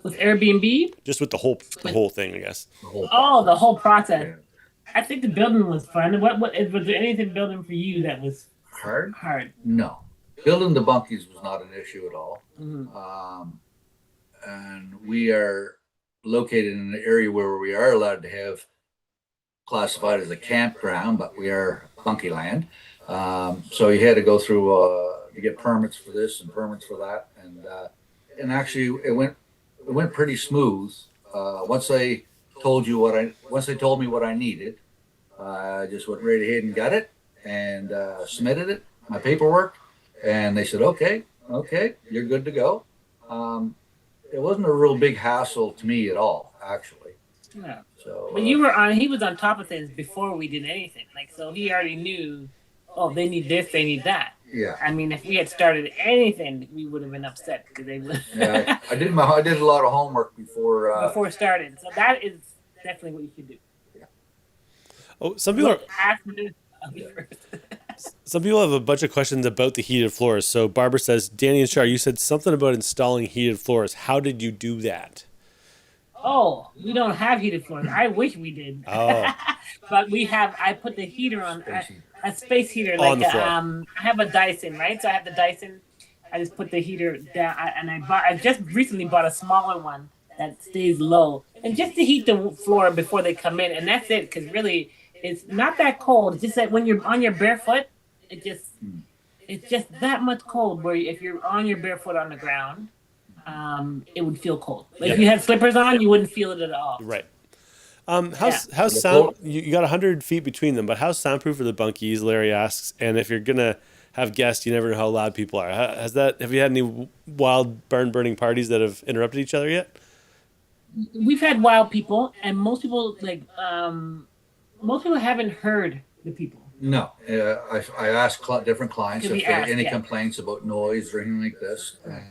With Airbnb? Just with the whole thing, I guess. The whole process. I think the building was fun. Was there anything building for you that was hard? Hard. No. Building the bunkies was not an issue at all. Mm-hmm. And we are located in an area where we are allowed to have classified as a campground, but we are bunkie land. So you had to go through to get permits for this and permits for that, and actually it went pretty smooth. Once they told me what I needed, I just went right ahead and got it and submitted it, my paperwork, and they said, okay, you're good to go. It wasn't a real big hassle to me at all, actually. Yeah. So, but he was on top of things before we did anything. Like, so he already knew, oh, they need this, they need that. Yeah. I mean, if we had started anything, we would have been upset because they would. Yeah, I did a lot of homework before before started. So that is definitely what you should do. Oh, some people have a bunch of questions about the heated floors. So Barbara says, Danny and Char, you said something about installing heated floors. How did you do that? Oh, we don't have heated floors. I wish we did. Oh. But we have. I put the heater on a space heater. On Like the floor. I have a Dyson, right? So I have the Dyson. I just put the heater down, and I just recently bought a smaller one that stays low, and just to heat the floor before they come in, and that's it. Because really, it's not that cold. It's just that when you're on your barefoot, it's just that much cold. Where if you're on your barefoot on the ground, it would feel cold. Like if you had slippers on, you wouldn't feel it at all. Right. How's sound? You got 100 feet between them, but how's soundproof are the bunkies? Larry asks, and if you're gonna have guests, you never know how loud people are. Have you had any wild burning parties that have interrupted each other yet? We've had wild people, and most people haven't heard the people. No, I asked different clients if they had any yeah. complaints about noise or anything like this, and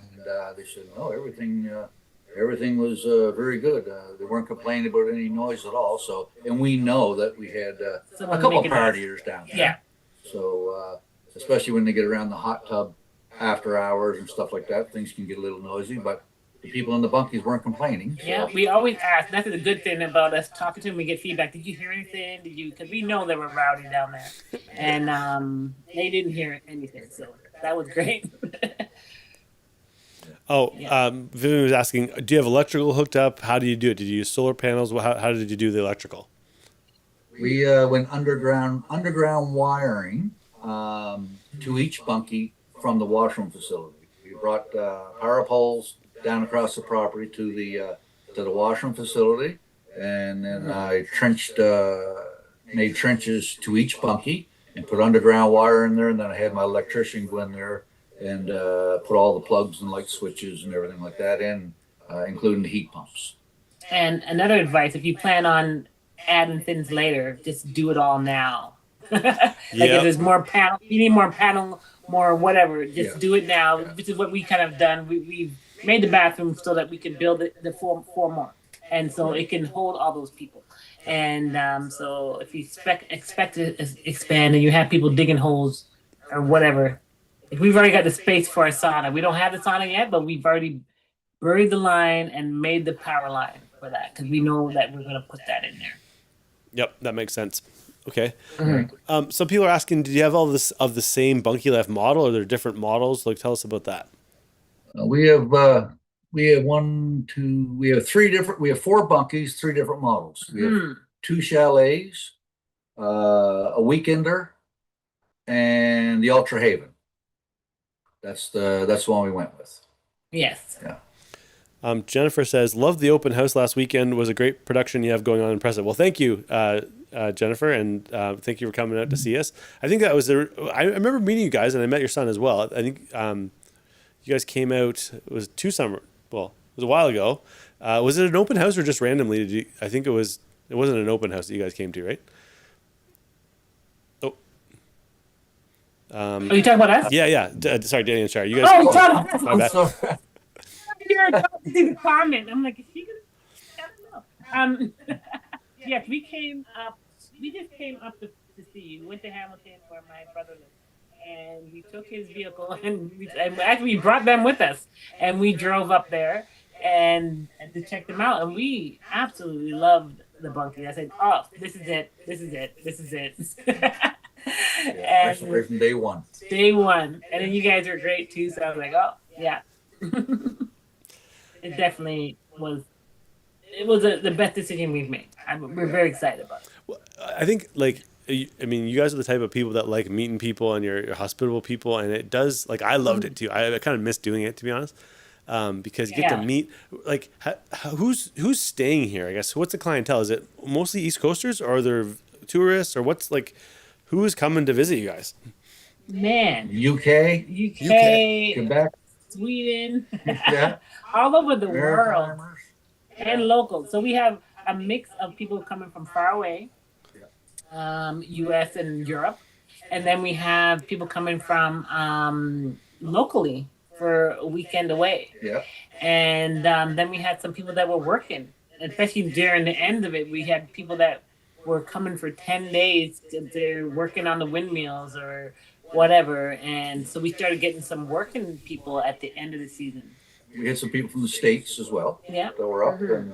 they said no, everything was very good. They weren't complaining about any noise at all. So, and we know that we had a couple of partiers down there. Yeah. So, especially when they get around the hot tub after hours and stuff like that, things can get a little noisy. But the people in the bunkies weren't complaining. So. Yeah, we always ask. That's the good thing about us talking to them. We get feedback. Did you hear anything? Because we know they were rowdy down there, and they didn't hear anything. So that was great. Vivian was asking, do you have electrical hooked up? How do you do it? Did you use solar panels? How did you do the electrical? We went underground wiring to each bunkie from the washroom facility. We brought power poles down across the property to the washroom facility, and then I made trenches to each bunkie and put underground wire in there, and then I had my electrician go in there and put all the plugs and light switches and everything like that in, including the heat pumps. And another advice, if you plan on adding things later, just do it all now. If there's more panel, you need more panel, more whatever, just do it now. This is what we kind of done. We've made the bathroom so that we can build the four more. And so it can hold all those people. And so if you expect to expand and you have people digging holes or whatever, if we've already got the space for a sauna. We don't have the sauna yet, but we've already buried the line and made the power line for that because we know that we're going to put that in there. Yep, that makes sense. Okay. Mm-hmm. Some people are asking, did you have all this of the same Bunkie Life model, or are there different models? Like, tell us about that. We have four bunkies, three different models. We have 2 chalets, a weekender, and the Ultra Haven. That's the one we went with. Yes. Yeah. Jennifer says, "Loved the open house last weekend. Was a great production you have going on. Impressive." Well, thank you, Jennifer, and thank you for coming out to see us. I think that was I remember meeting you guys, and I met your son as well. I think you guys came out. It was it was a while ago. Was it an open house or just randomly? I think it wasn't an open house that you guys came to, right? Are you talking about us? Yeah. Sorry, Danny and Char. You guys. My bad. You're about to see the comment. I'm like, is she gonna? I don't know. Yes, we came up. We just came up to see you. We went to Hamilton where my brother lives, and we took his vehicle and we brought them with us, and we drove up there and to check them out, and we absolutely loved the bunkie. I said, "Oh, this is it. This is it. This is it." And from day one. And then you guys were great too. So I was like, "Oh, yeah." It definitely was. It was the best decision we've made. We're very excited about it. Well, I think, you guys are the type of people that like meeting people, and you're hospitable people, and it does. I loved it too. I kind of miss doing it, to be honest, because you get to meet. Who's staying here? I guess. What's the clientele? Is it mostly East Coasters, or are there tourists, or what's who is coming to visit you guys? Man, UK, Quebec, Sweden, all over the world, and local. So we have a mix of people coming from far away, US and Europe, and then we have people coming from locally for a weekend away. Yeah. And then we had some people that were working, especially during the end of it. We had people that were coming for 10 days. They're working on the windmills or whatever. And so we started getting some working people at the end of the season. We had some people from the States as well. Yeah. That were up and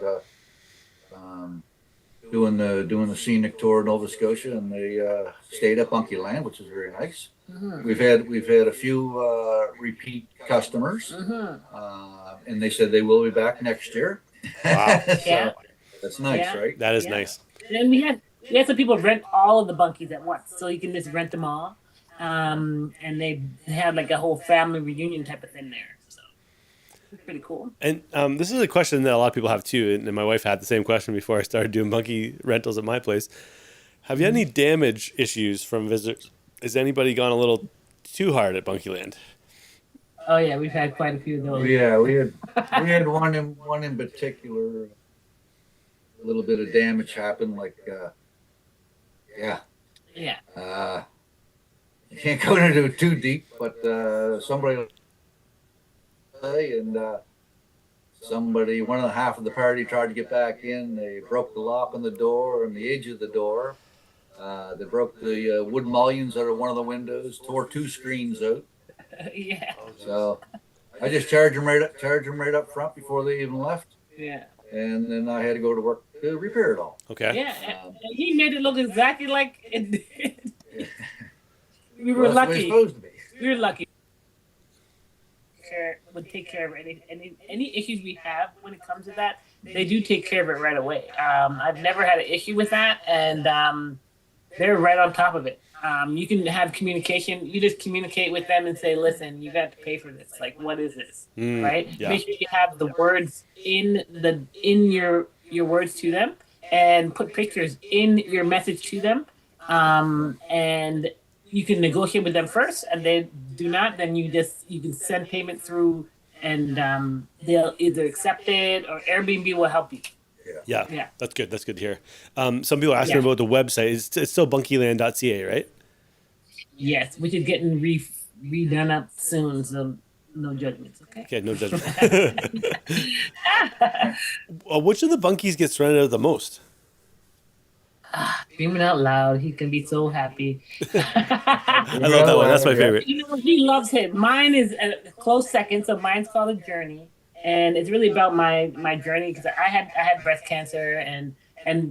doing the scenic tour of Nova Scotia, and they stayed at Bunkie Land, which is very nice. Mhm. We've had a few repeat customers, and they said they will be back next year. Wow. So Yeah. that's nice, Yeah. right? That is Yeah. nice. And then we had some people rent all of the bunkies at once, so you can just rent them all. And they had like a whole family reunion type of thing there. So it's pretty cool. And this is a question that a lot of people have too, and my wife had the same question before I started doing monkey rentals at my place. Have you had any damage issues from visitors? Has anybody gone a little too hard at Bunkie Land? Oh yeah, we've had quite a few of those. Yeah, we had one in particular. A little bit of damage happened, like Yeah. I can't go into it too deep, but somebody and one of the half of the party tried to get back in. They broke the lock on the door and the edge of the door. They broke the wood mullions out of one of the windows, tore 2 screens out. Yeah. So I just charged them right up front before they even left. Yeah. And then I had to go to work to repair it all. Okay. Yeah, and he made it look exactly like it did. We were Well, that's the way it's lucky. supposed to be. We were lucky. Would take care of any issues we have when it comes to that. They do take care of it right away. I've never had an issue with that, and they're right on top of it. You can have communication. You just communicate with them and say, "Listen, you got to pay for this. Like, what is this? Right? Yeah. Make sure you have the words in your words to them, and put pictures in your message to them. And you can negotiate with them first, and they do not. Then you can send payment through, and they'll either accept it or Airbnb will help you. Yeah. That's good. That's good to hear. Some people are asking about the website. It's still bunkieland.ca, right? Yes, which is getting redone up soon, so no judgments, okay? Okay, no judgment. Which of the bunkies gets rented out the most? Screaming out loud, he can be so happy. I love that one. That's my favorite. You know, he loves it. Mine is a close second, so mine's called A Journey. And it's really about my journey, because I had breast cancer and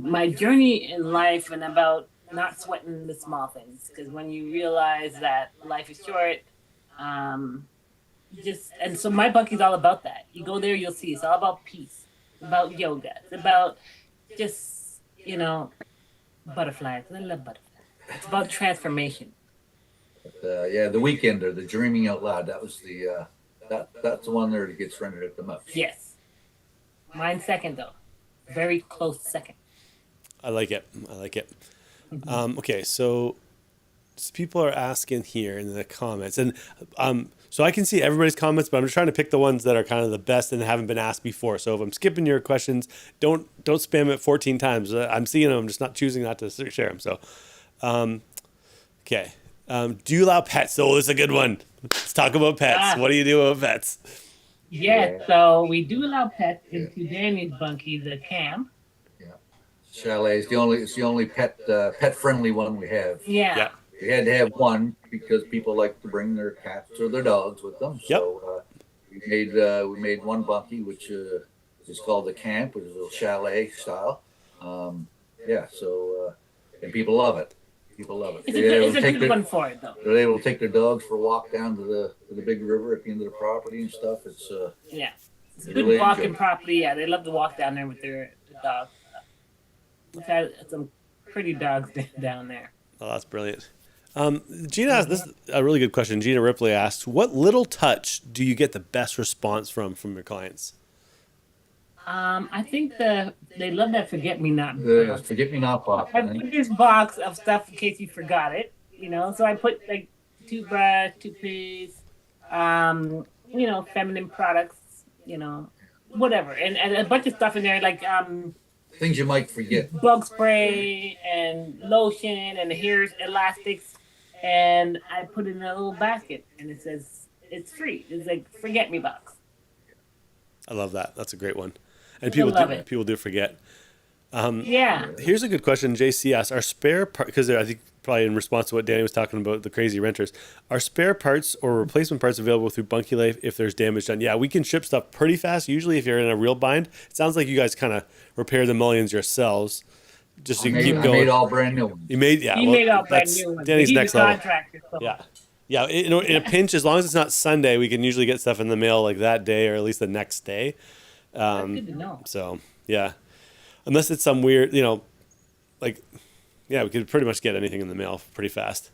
my journey in life, and about not sweating the small things, because when you realize that life is short, and so my bunkie's all about that. You go there, you'll see it's all about peace, about yoga, it's about just butterflies. I love butterflies. It's about transformation. The Weekender, the Dreaming Out Loud. That was that's the one there that gets rented at the most. Yes. Mine's second, though. Very close second. I like it. Okay, so people are asking here in the comments, and so I can see everybody's comments, but I'm just trying to pick the ones that are kind of the best and haven't been asked before. So if I'm skipping your questions, don't spam it 14 times. I'm seeing them, I'm just not choosing not to share them. So, okay. Do you allow pets? Oh, this is a good one. Let's talk about pets. What do you do about pets? Yes, so we do allow pets into Danny's bunkie, the camp. Chalet is the only pet friendly one we have. Yeah. We had to have one because people like to bring their cats or their dogs with them. So we made one bunkie, which is called the camp, which is a little chalet style. And people love it. It's a good one for it, though. They're able to take their dogs for a walk down to the big river at the end of the property and stuff. It's a really good walking enjoy. property. Yeah, they love to walk down there with their dog. We've had some pretty dogs down there. Oh, that's brilliant. Gina asked, this is a really good question. Gina Ripley asked, what little touch do you get the best response from your clients? I think they love that forget-me-not. The forget-me-not box. I put this box of stuff in case you forgot it, So I put like toothbrush, toothpaste, feminine products, whatever, and a bunch of stuff in there like things you might forget. Bug spray and lotion and hair elastics and I put it in a little basket, and it says it's free. It's like forget me box. I love that. That's a great one. And I love it. people do forget. Yeah. Here's a good question. JC asked, are spare parts, because I think probably in response to what Danny was talking about, the crazy renters, are spare parts or replacement parts available through Bunkie Life if there's damage done? Yeah, we can ship stuff pretty fast. Usually if you're in a real bind, it sounds like you guys kind of repair the mullions yourselves. Just so you can keep going. I made all brand new ones. You made, He made all brand new ones. Danny's He's next a level. contractor, so. Yeah. Yeah, in a pinch, as long as it's not Sunday, we can usually get stuff in the mail like that day or at least the next day. That's good to know. So, yeah. Unless it's some weird, like, yeah, we could pretty much get anything in the mail pretty fast.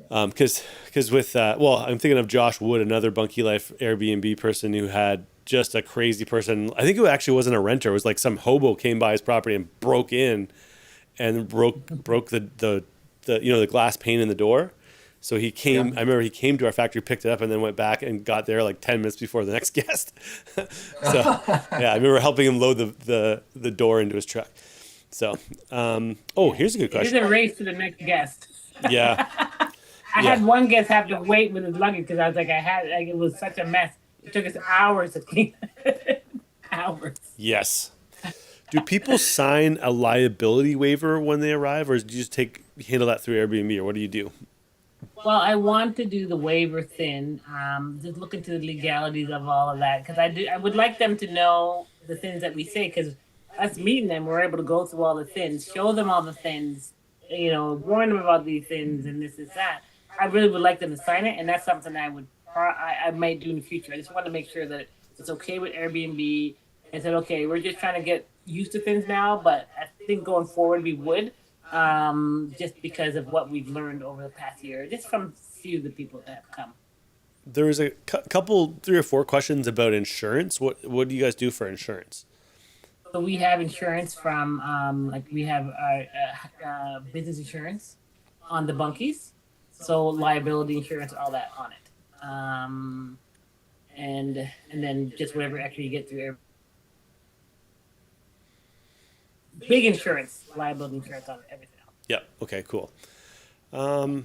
Because with, I'm thinking of Josh Wood, another Bunkie Life Airbnb person who had just a crazy person. I think it actually wasn't a renter. It was like some hobo came by his property and broke in and broke the glass pane in the door. So he came, I remember he came to our factory, picked it up, and then went back and got there like 10 minutes before the next guest. So, yeah, I remember helping him load the door into his truck. So, here's a good question. Here's a race to the next guest. Yeah. I had one guest have to wait with his luggage because I was like, it was such a mess. It took us hours to clean. Hours. Yes. Do people sign a liability waiver when they arrive, or do you just handle that through Airbnb, or what do you do? Well, I want to do the waiver thing. Just look into the legalities of all of that because I would like them to know the things that we say because us meeting them, we're able to go through all the things, show them all the things, warn them about these things and this is that. I really would like them to sign it, and that's something I might do in the future. I just want to make sure that it's okay with Airbnb and said, okay, we're just trying to get used to things now, but I think going forward we would. Just because of what we've learned over the past year, just from a few of the people that have come. There was a couple, 3 or 4 questions about insurance. What do you guys do for insurance? So we have insurance from, we have our business insurance on the bunkies. So liability insurance, all that on it. And then just whatever extra you get through big insurance, liability insurance on everything else. Yeah. Okay, cool. Would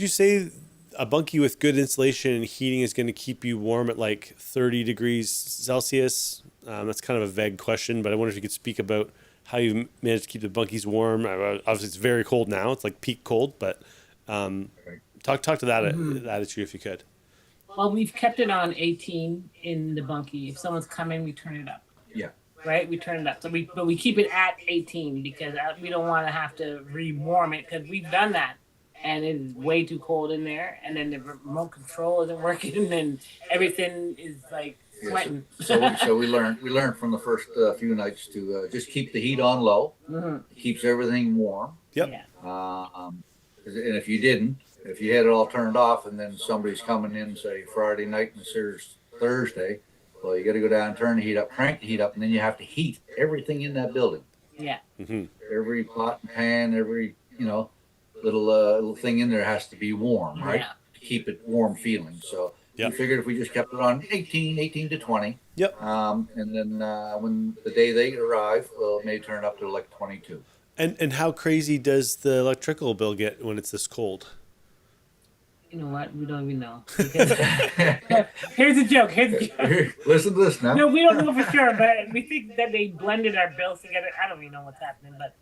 you say a bunkie with good insulation and heating is going to keep you warm at like 30 degrees Celsius? That's kind of a vague question, but I wonder if you could speak about how you manage to keep the bunkies warm. Obviously, it's very cold now. It's like peak cold, but talk to that issue if you could. Well, we've kept it on 18 in the bunkie. If someone's coming, we turn it up. Yeah. Right, we turn it up. So we keep it at 18 because we don't want to have to re-warm it because we've done that, and it is way too cold in there. And then the remote control isn't working, and everything is like sweating. So we learned from the first few nights to just keep the heat on low. Mm-hmm. It keeps everything warm. Yep. Yeah. And if you had it all turned off, and then somebody's coming in, say Friday night, and it's Thursday. Well, you got to go down, turn the heat up, crank the heat up, and then you have to heat everything in that building. Yeah. Mm-hmm. Every pot and pan, every little thing in there has to be warm, right? Yeah. To keep it warm feeling. So we figured if we just kept it on 18 to 20. Yep. And then when the day they arrive, well, it may turn up to like 22. And how crazy does the electrical bill get when it's this cold? You know what? We don't even know. Here's a joke. Listen to this now. No, we don't know for sure, but we think that they blended our bills together. I don't even know what's happening, but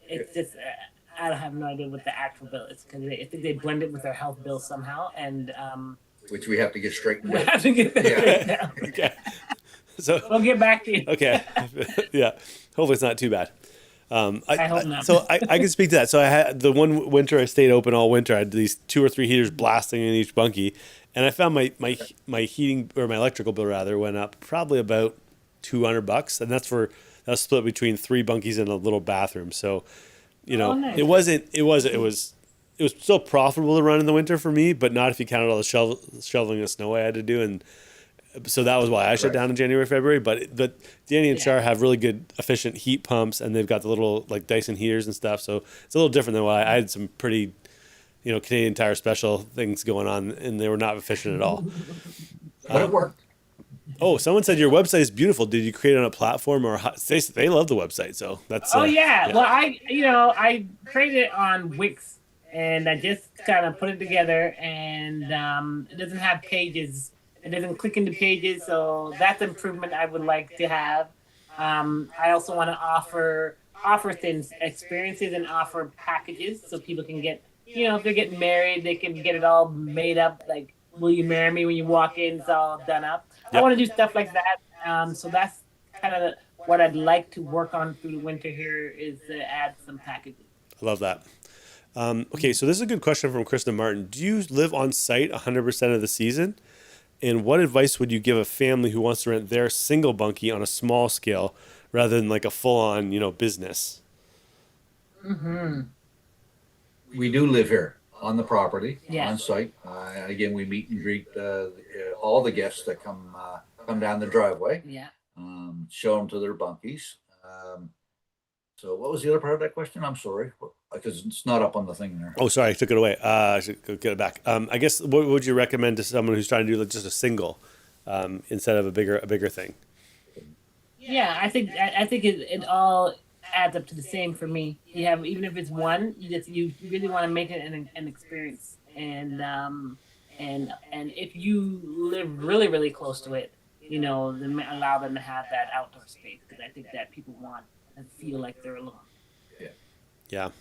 it's just I don't have no idea what the actual bill is because I think they blend it with our health bill somehow, and which we have to get straightened out. We have to get that straightened out. Okay. So we'll get back to you. Okay. Yeah. Hopefully it's not too bad. I hope not. So I can speak to that. So I had the one winter I stayed open all winter. I had these 2 or 3 heaters blasting in each bunkie, and I found my heating or my electrical bill rather went up probably about $200, and that's split between 3 bunkies and a little bathroom. So, nice. it was still profitable to run in the winter for me, but not if you counted all the shoveling of snow I had to do. And so that was why I shut down in January, February. But Danny and Char have really good, efficient heat pumps, and they've got the little like Dyson heaters and stuff. So it's a little different than why I had some pretty, Canadian Tire special things going on, and they were not efficient at all. But it worked. Oh, someone said your website is beautiful. Did you create it on a platform or they love the website? So that's. Oh yeah. Well, I created it on Wix, and I just kind of put it together, and it doesn't have pages. It doesn't click into pages, so that's improvement I would like to have. I also want to offer things, experiences, and offer packages so people can get, if they're getting married, they can get it all made up. Like, will you marry me when you walk in? It's all done up. Yep. I want to do stuff like that. So that's kind of what I'd like to work on through the winter here, is to add some packages. I love that. Okay, so this is a good question from Kristen Martin. Do you live on site 100% of the season? And what advice would you give a family who wants to rent their single bunkie on a small scale rather than like a full-on, business? Mm-hmm. We do live here on the property, yes. on site. Again, we meet and greet all the guests that come down the driveway. Yeah. Show them to their bunkies. So what was the other part of that question? I'm sorry, because it's not up on the thing there. Oh, sorry, I took it away. I should go get it back. I guess what would you recommend to someone who's trying to do just a single instead of a bigger thing? Yeah, I think it all adds up to the same for me. You have, even if it's one, you really want to make it an experience, and if you live really, really close to it, then allow them to have that outdoor space, because I think that people want and feel like they're alone. Yeah.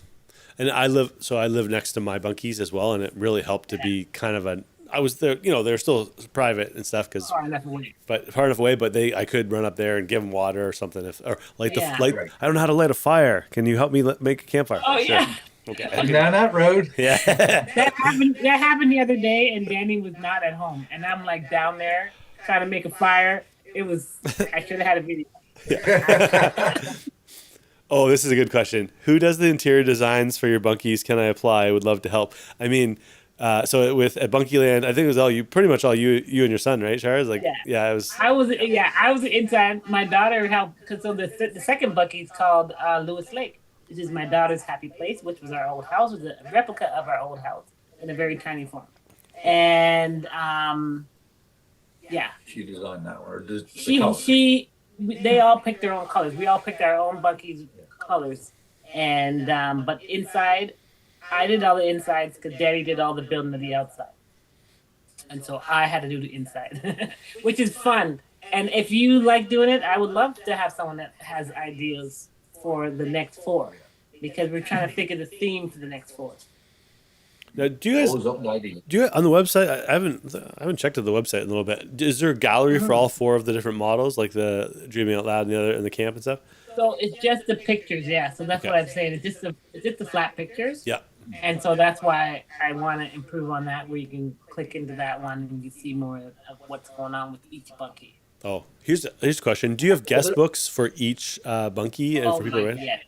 And I live next to my bunkies as well, and it really helped to be kind of I was there, they're still private and stuff far enough away, but I could run up there and give them water or something, Right. I don't know how to light a fire. Can you help me make a campfire? Oh, sure. yeah. Okay. Down that road. Yeah. That happened the other day, and Danny was not at home, and I'm like down there trying to make a fire. I should have had a video. Oh, this is a good question. Who does the interior designs for your bunkies? Can I apply? I would love to help. I mean, so at Bunkie Land, I think it was pretty much all you and your son, right, Char? I was inside. My daughter helped, because the second bunkie is called Lewis Lake, which is my daughter's happy place, which was our old house. It was a replica of our old house in a very tiny form. And she designed that one. They all picked their own colors. We all picked our own bunkies colors, and but inside, I did all the insides because Daddy did all the building of the outside, and so I had to do the inside, which is fun. And if you like doing it, I would love to have someone that has ideas for the next floor, because we're trying to think of the theme for the next floor. Now, do you guys on the website? I haven't checked out the website in a little bit. Is there a gallery for all four of the different models, like the Dreaming Out Loud and the camp and stuff? So it's just the pictures, yeah. So that's what I'm saying. It's just the flat pictures. Yeah. And so that's why I want to improve on that, where you can click into that one and you see more of what's going on with each bunkie. Oh, here's a question. Do you have guest books for each bunkie and for people, right?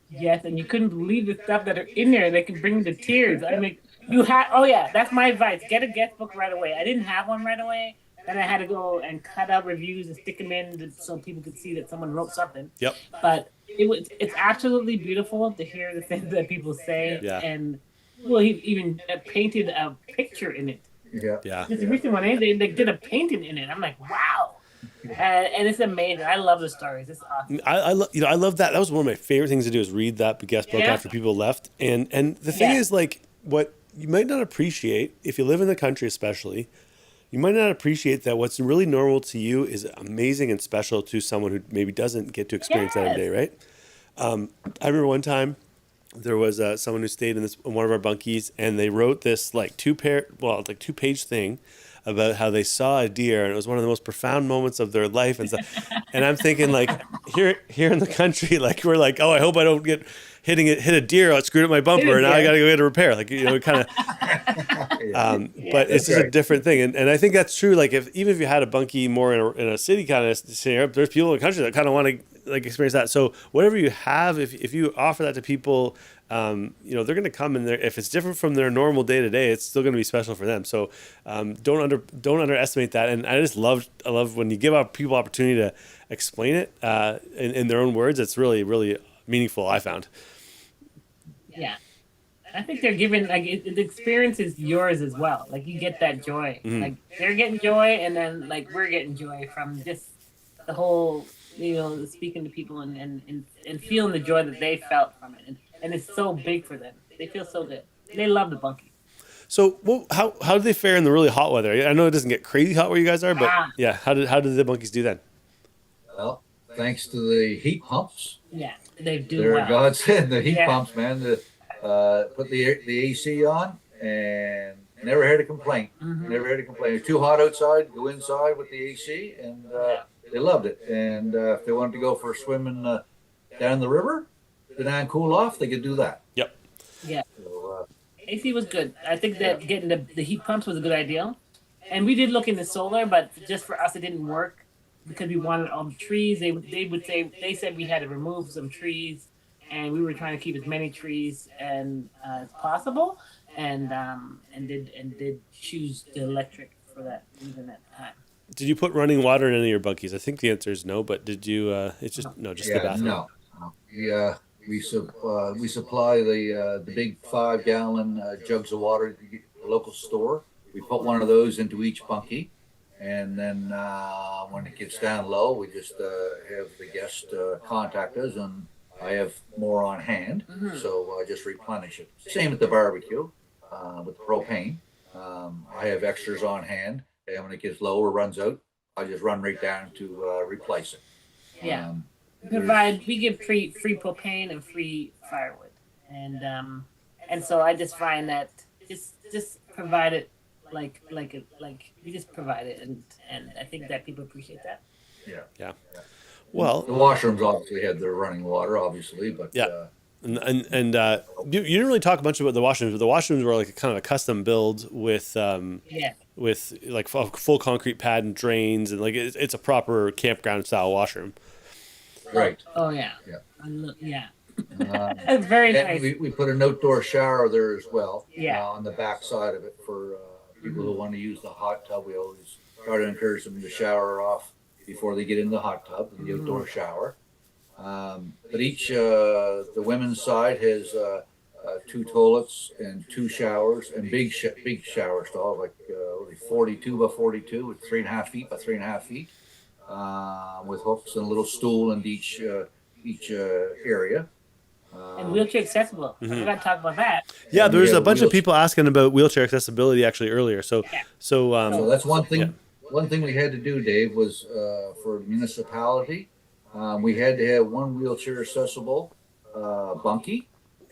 Yes, and you couldn't believe the stuff that are in there. They can bring you to tears. I mean, that's my advice. Get a guest book right away. I didn't have one right away. Then I had to go and cut out reviews and stick them in so people could see that someone wrote something. Yep. But it's absolutely beautiful to hear the things that people say. Yeah. And he even painted a picture in it. Yeah. It's a recent one. They did a painting in it. I'm like, wow. And it's amazing. I love the stories. It's awesome. I love that. That was one of my favorite things to do, is read that guest book after people left. And the thing is, like, what you might not appreciate, if you live in the country especially, you might not appreciate that what's really normal to you is amazing and special to someone who maybe doesn't get to experience that every day, right? I remember one time there was someone who stayed in one of our bunkies, and they wrote this two-page thing about how they saw a deer, and it was one of the most profound moments of their life and stuff. And I'm thinking, like, here in the country, like, we're like, oh, I hope I don't hit a deer. I screwed up my bumper, and now I got to go get a repair. Like, kind of. But it's just a different thing, and I think that's true. Like, even if you had a bunkie more in a city kind of scenario, there's people in the country that kind of want to experience that. So whatever you have, if you offer that to people, they're going to come in there. If it's different from their normal day to day, it's still going to be special for them. So don't underestimate that. And I love when you give people opportunity to explain it in their own words. It's really, really meaningful, I found. Yeah. I think they're giving the experience is yours as well. Like you get that joy. Mhm. Like they're getting joy, and then like we're getting joy from just the whole, speaking to people and feeling the joy that they felt from it, and it's so big for them. They feel so good. They love the bunkie. So, how do they fare in the really hot weather? I know it doesn't get crazy hot where you guys are, but yeah, how did the monkeys do then? Well, thanks to the heat pumps. Yeah, they do. They're well. godsend. The heat Yeah. pumps, man. Put the AC on and never had a complaint. Mhm. Never had a complaint. It's too hot outside. Go inside with the AC, and they loved it. And if they wanted to go for a swim down the river, go down and cool off, they could do that. Yep. Yeah. AC was good. I think that getting the heat pumps was a good idea. And we did look into solar, but just for us, it didn't work because we wanted all the trees. They said we had to remove some trees, and we were trying to keep as many trees as possible, and did choose the electric for that even at the time. Did you put running water in any of your bunkies? I think the answer is no, but did you? It's just no, just the bathroom. No. We supply the big 5-gallon jugs of water at the local store. We put one of those into each bunkie, and then when it gets down low, we just have the guest contact us, and I have more on hand, so I just replenish it. Same at the barbecue with propane. I have extras on hand, and when it gets low or runs out, I just run right down to replace it. Yeah. We give free propane and free firewood, and so I just find that just provide it like we just provide it, and I think that people appreciate that. Yeah. Well, the washrooms obviously had their running water, obviously, but yeah. You didn't really talk much about the washrooms, but the washrooms were like kind of a custom build with like a full concrete pad and drains, and like it's a proper campground style washroom. Right. Oh yeah. Yeah. Yeah. It's very nice. We put an outdoor shower there as well. Yeah. On the back side of it for people who want to use the hot tub. We always try to encourage them to shower off before they get in the hot tub, the outdoor shower. But each the women's side has 2 toilets and 2 showers and big shower stalls, like 42 by 42 with 3.5 feet by 3.5 feet. With hooks and a little stool in each area. And wheelchair accessible. Mhm. We got to talk about that. Yeah, there's a bunch of people asking about wheelchair accessibility actually earlier. So that's one thing. Yeah. One thing we had to do, Dave, was for municipality, we had to have one wheelchair accessible bunkie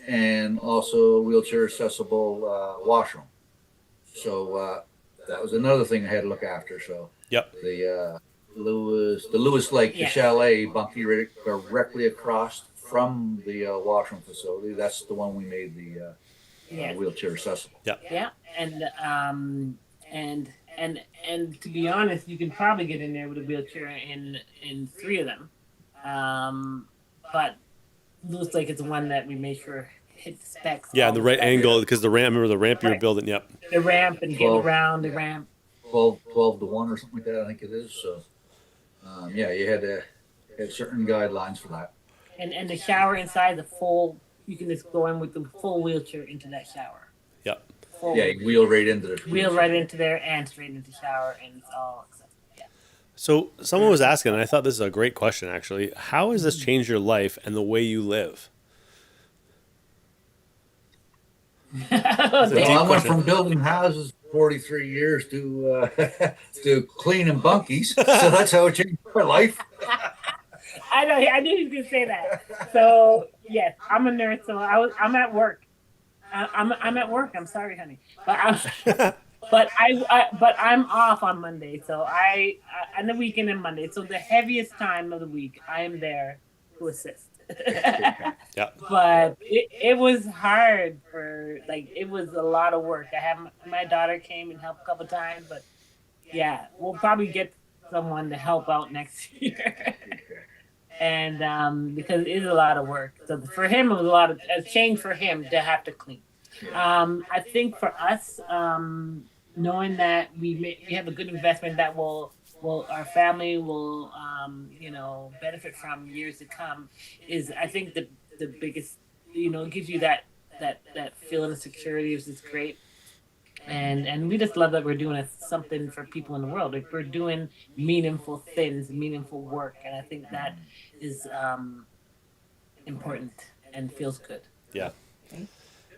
and also wheelchair accessible washroom. So that was another thing I had to look after. So the Lewis Lake, the chalet bunkie directly across from the washroom facility. That's the one we made the wheelchair accessible. Yeah, and to be honest, you can probably get in there with a wheelchair in 3 of them. But looks like it's one that we made sure hit the specs. Yeah, the right angle because the ramp. Remember the ramp you were building? Yep. The ramp and getting around the ramp. 12 to 1 or something like that, I think it is. So, you had to have certain guidelines for that. And the shower inside the full, you can just go in with the full wheelchair into that shower. Yep. You wheel right into the wheel right into there and straight into the shower, and it's all acceptable. Yeah. So someone was asking, and I thought this is a great question actually. How has this changed your life and the way you live? I went from building houses 43 years to cleaning bunkies, so that's how it changed my life. I knew he was gonna say that. So yes, I'm a nurse, so I'm at work. I'm at work. I'm sorry, honey, but I'm off on Monday, so I on the weekend and Monday. So the heaviest time of the week, I am there to assist. Yeah. But it was hard it was a lot of work. I have my daughter came and helped a couple times, but yeah, we'll probably get someone to help out next year. And because it is a lot of work. So for him, it was a change for him to have to clean. I think for us, knowing that we have a good investment that our family will benefit from years to come, is I think the biggest, it gives you that that feeling of security is just great. And we just love that we're doing something for people in the world. Like we're doing meaningful things, meaningful work, and I think that is important and feels good. Yeah.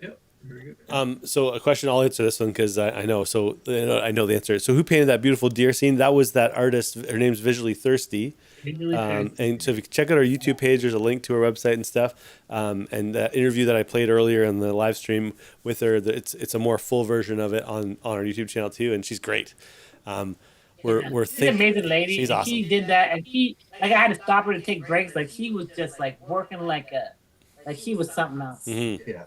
Yep. Very good. So a question, I'll answer this one because I know. So I know the answer. So who painted that beautiful deer scene? That was that artist. Her name's Visually Thirsty. And so if you check out our YouTube page, there's a link to our website and stuff. And the interview that I played earlier in the live stream with her, it's a more full version of it on our YouTube channel too. And she's great. We're She's an amazing lady. She's awesome. She did that, and I had to stop her to take breaks. Like he was just like working like he was something else. Mm-hmm.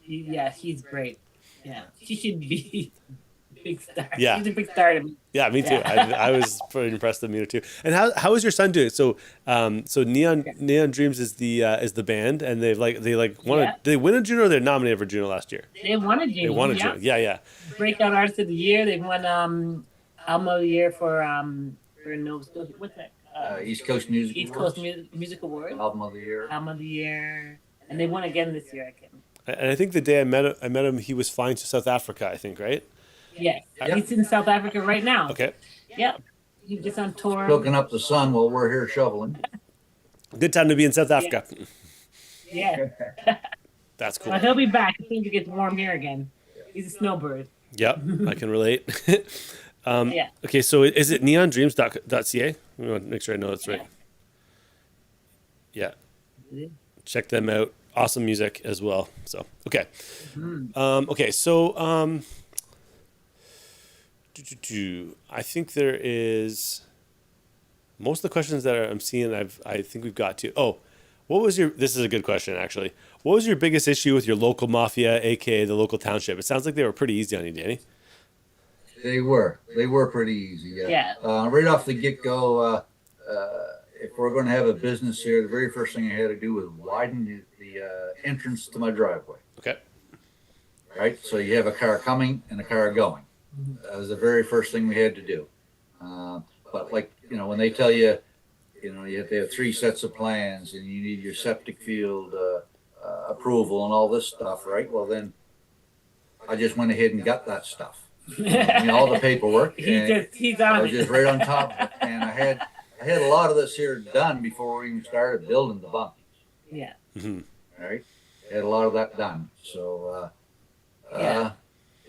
Yeah, he's great. Yeah, she should be a big star. Yeah. She's a big star to me. Yeah, me too. I was pretty impressed with Mito too. And how is your son doing? So Neon Dreams is the band, and they won. Yeah. Did they win a Juno or they're nominated for Juno last year? They won a Juno. They won a Juno. Yeah. Breakout Artist of the Year. They won Album of the Year for Nova Scotia. What's that? East Coast Music East Awards. Coast Music Award. Album of the Year. Album of the Year, and they won again this year. I can't. And I think the day I met him, he was flying to South Africa. I think, right? Yes, he's in South Africa right now. Okay. Yep, he's just on tour. Soaking up the sun while we're here shoveling. Good time to be in South Africa. Yeah. That's cool. Well, he'll be back as soon as it gets warm here again. He's a snowbird. Yep, I can relate. Yeah. Okay, so is it neondreams.ca? We want to make sure I know that's right. Yeah. Check them out. Awesome music as well. So, okay. Okay, so I think there is most of the questions that I'm seeing I think we've got to. Oh, this is a good question actually. What was your biggest issue with your local mafia, aka the local township? It sounds like they were pretty easy on you, Danny. They were pretty easy. Yeah. Right off the get-go, if we're going to have a business here, the very first thing I had to do was widen the entrance to my driveway. Okay. Right? So you have a car coming and a car going. That was the very first thing we had to do. But when they tell you, you have to have 3 sets of plans and you need your septic field approval and all this stuff, right? Well, then I just went ahead and got that stuff. All the paperwork. He's on I was just right on top of it. And I had a lot of this here done before we even started building the bunkies. Yeah. Mm-hmm. Right? Had a lot of that done. So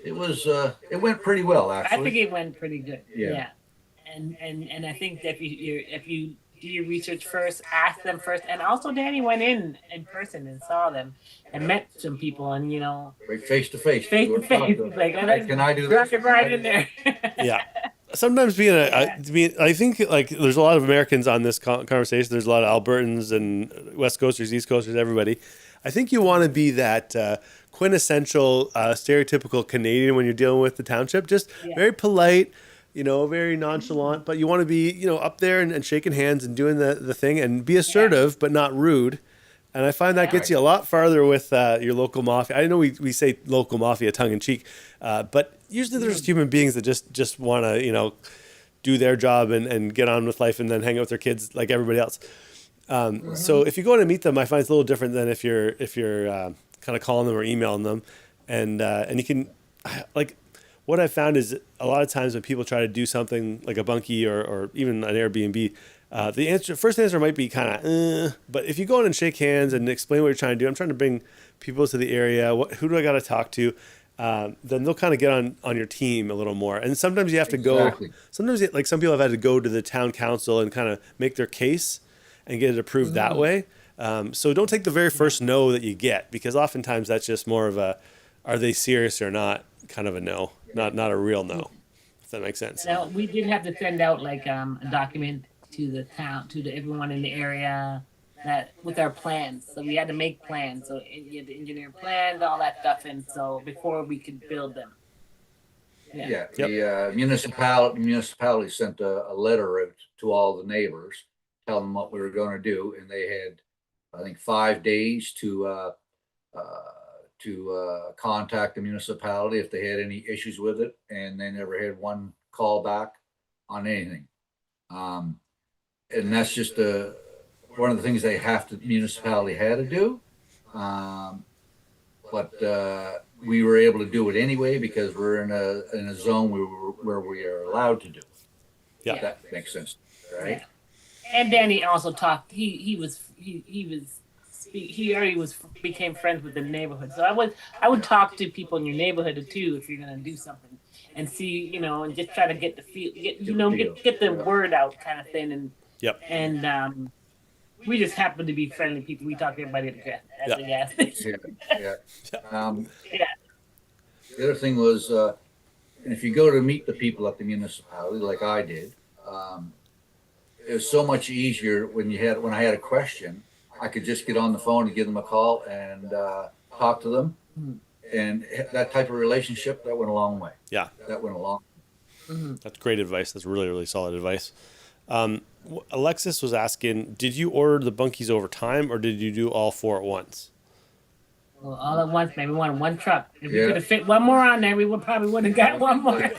it went pretty well actually. I think it went pretty good. Yeah. And I think that if you do your research first, ask them first, and also Danny went in person and saw them and met some people, and right, face to face. Like, can I do drop this? it right in there. Yeah. Sometimes I think like there's a lot of Americans on this conversation. There's a lot of Albertans and West Coasters, East Coasters, everybody. I think you want to be that quintessential, stereotypical Canadian when you're dealing with the township. Just very polite, very nonchalant, but you want to be, up there and shaking hands and doing the thing and be assertive, but not rude. And I find that gets you a lot farther with your local mafia. I know we say local mafia tongue in cheek, but usually there's human beings that just want to, do their job and get on with life and then hang out with their kids like everybody else. So if you go in and meet them, I find it's a little different than if you're kind of calling them or emailing them, and you can what I've found is a lot of times when people try to do something like a bunkie or even an Airbnb, the first answer might be kind of, but if you go in and shake hands and explain what you're trying to do, I'm trying to bring people to the area. Who do I got to talk to? Then they'll kind of get on your team a little more. And sometimes you have to go. Sometimes some people have had to go to the town council and kind of make their case and get it approved that way. So don't take the very first no that you get, because oftentimes that's just more of a, are they serious or not, kind of a no, not a real no, if that makes sense. Now, we did have to send out a document to the town, to everyone in the area, that with our plans. So we had to make plans. So you had to engineer plans, all that stuff, and so before we could build them. The municipality sent a letter out to all the neighbors, telling them what we were going to do, and they had, I think, 5 days to contact the municipality if they had any issues with it, and they never had one call back on anything. And that's just one of the things the municipality had to do. but we were able to do it anyway because we're in a zone where we are allowed to do it. Yeah, if that makes sense, right? Yeah. And Danny also talked. He already became friends with the neighborhood. So I would talk to people in your neighborhood too if you're gonna do something, and see, and just try to get the word out, kind of thing. And yep. And we just happen to be friendly people. We talk to everybody at the gas station. Yeah. The other thing was, if you go to meet the people at the municipality, like I did, it was so much easier when I had a question. I could just get on the phone and give them a call and talk to them, and that type of relationship, that went a long way. Yeah, that went a long way. That's great advice. That's really, really solid advice. Alexis was asking, did you order the bunkies over time, or did you do all 4 at once? Well, all at once, maybe one truck. If we could have fit one more on there, we would have got one more.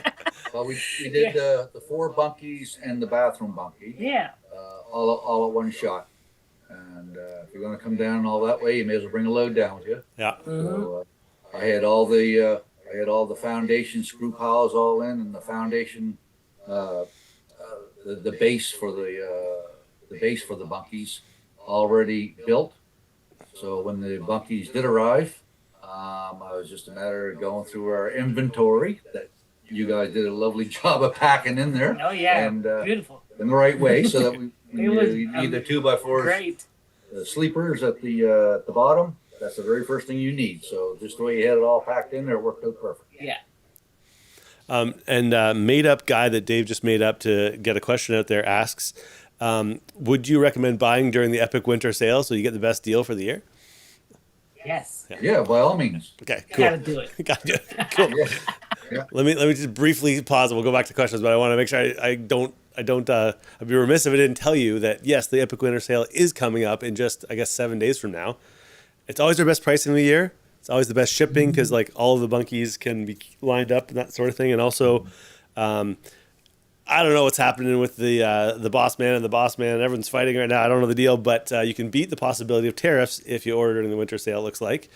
Well, we did the 4 bunkies and the bathroom bunkie. Yeah. All at one shot. And if you're going to come down all that way, you may as well bring a load down with you. Yeah. So I had all the foundation screw piles all in, and the foundation, the base for the bunkies already built. So when the bunkies did arrive, it was just a matter of going through our inventory that you guys did a lovely job of packing in there. Oh yeah, and beautiful. In the right way, so that we It need the 2x4s. Great. The sleepers at the bottom. That's the very first thing you need. So just the way you had it all packed in there worked out perfect. Yeah. And made up guy that Dave just made up to get a question out there asks, would you recommend buying during the epic winter sale so you get the best deal for the year? Yes. Yeah, by all means. Okay, cool. Gotta do it. Gotta do it. Cool. Yeah. Let me just briefly pause. We'll go back to questions, but I want to make sure I'd be remiss if I didn't tell you that yes, the epic winter sale is coming up in just, I guess, 7 days from now. It's always our best pricing of the year. It's always the best shipping because like all of the bunkies can be lined up and that sort of thing. And also, I don't know what's happening with the boss man and the boss man. Everyone's fighting right now. I don't know the deal, but you can beat the possibility of tariffs if you order during the winter sale, it looks like.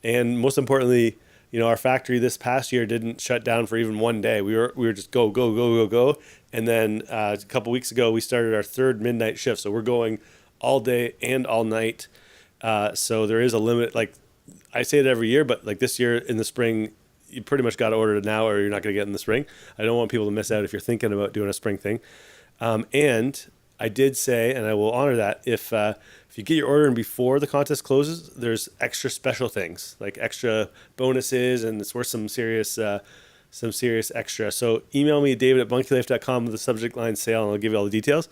And most importantly, our factory this past year didn't shut down for even 1 day. We were just go. And then a couple weeks ago, we started our 3rd midnight shift. So we're going all day and all night. So there is a limit. Like I say it every year, but like this year in the spring, you pretty much got to order it now or you're not going to get it in the spring. I don't want people to miss out if you're thinking about doing a spring thing. And I did say, and I will honor that, if you get your order in before the contest closes, there's extra special things, like extra bonuses, and it's worth some serious extra. So email me, david@bunkielife.com with the subject line sale, and I'll give you all the details.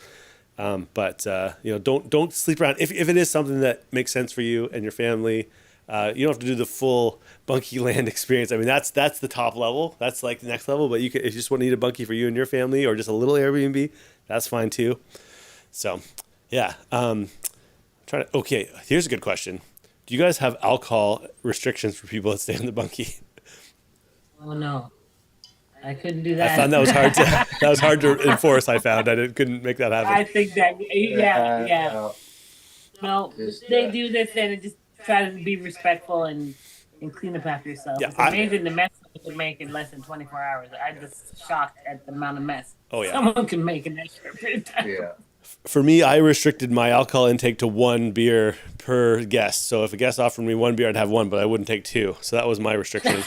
But don't sleep around. If it is something that makes sense for you and your family, you don't have to do the full Bunkie Land experience. I mean, that's the top level. That's like the next level. But if you just want to need a bunkie for you and your family, or just a little Airbnb, that's fine too. So, yeah. Okay, here's a good question. Do you guys have alcohol restrictions for people that stay in the bunkie? Oh no, I couldn't do that. I found that was hard to enforce. I found couldn't make that happen. I think that yeah. No, they do this and just try to be respectful and clean up after yourself. Yeah, it's amazing the mess you can make in less than 24 hours. I'm just shocked at the amount of mess someone can make in that short period of time. Yeah. For me, I restricted my alcohol intake to 1 beer per guest. So if a guest offered me 1 beer, I'd have 1, but I wouldn't take 2. So that was my restriction.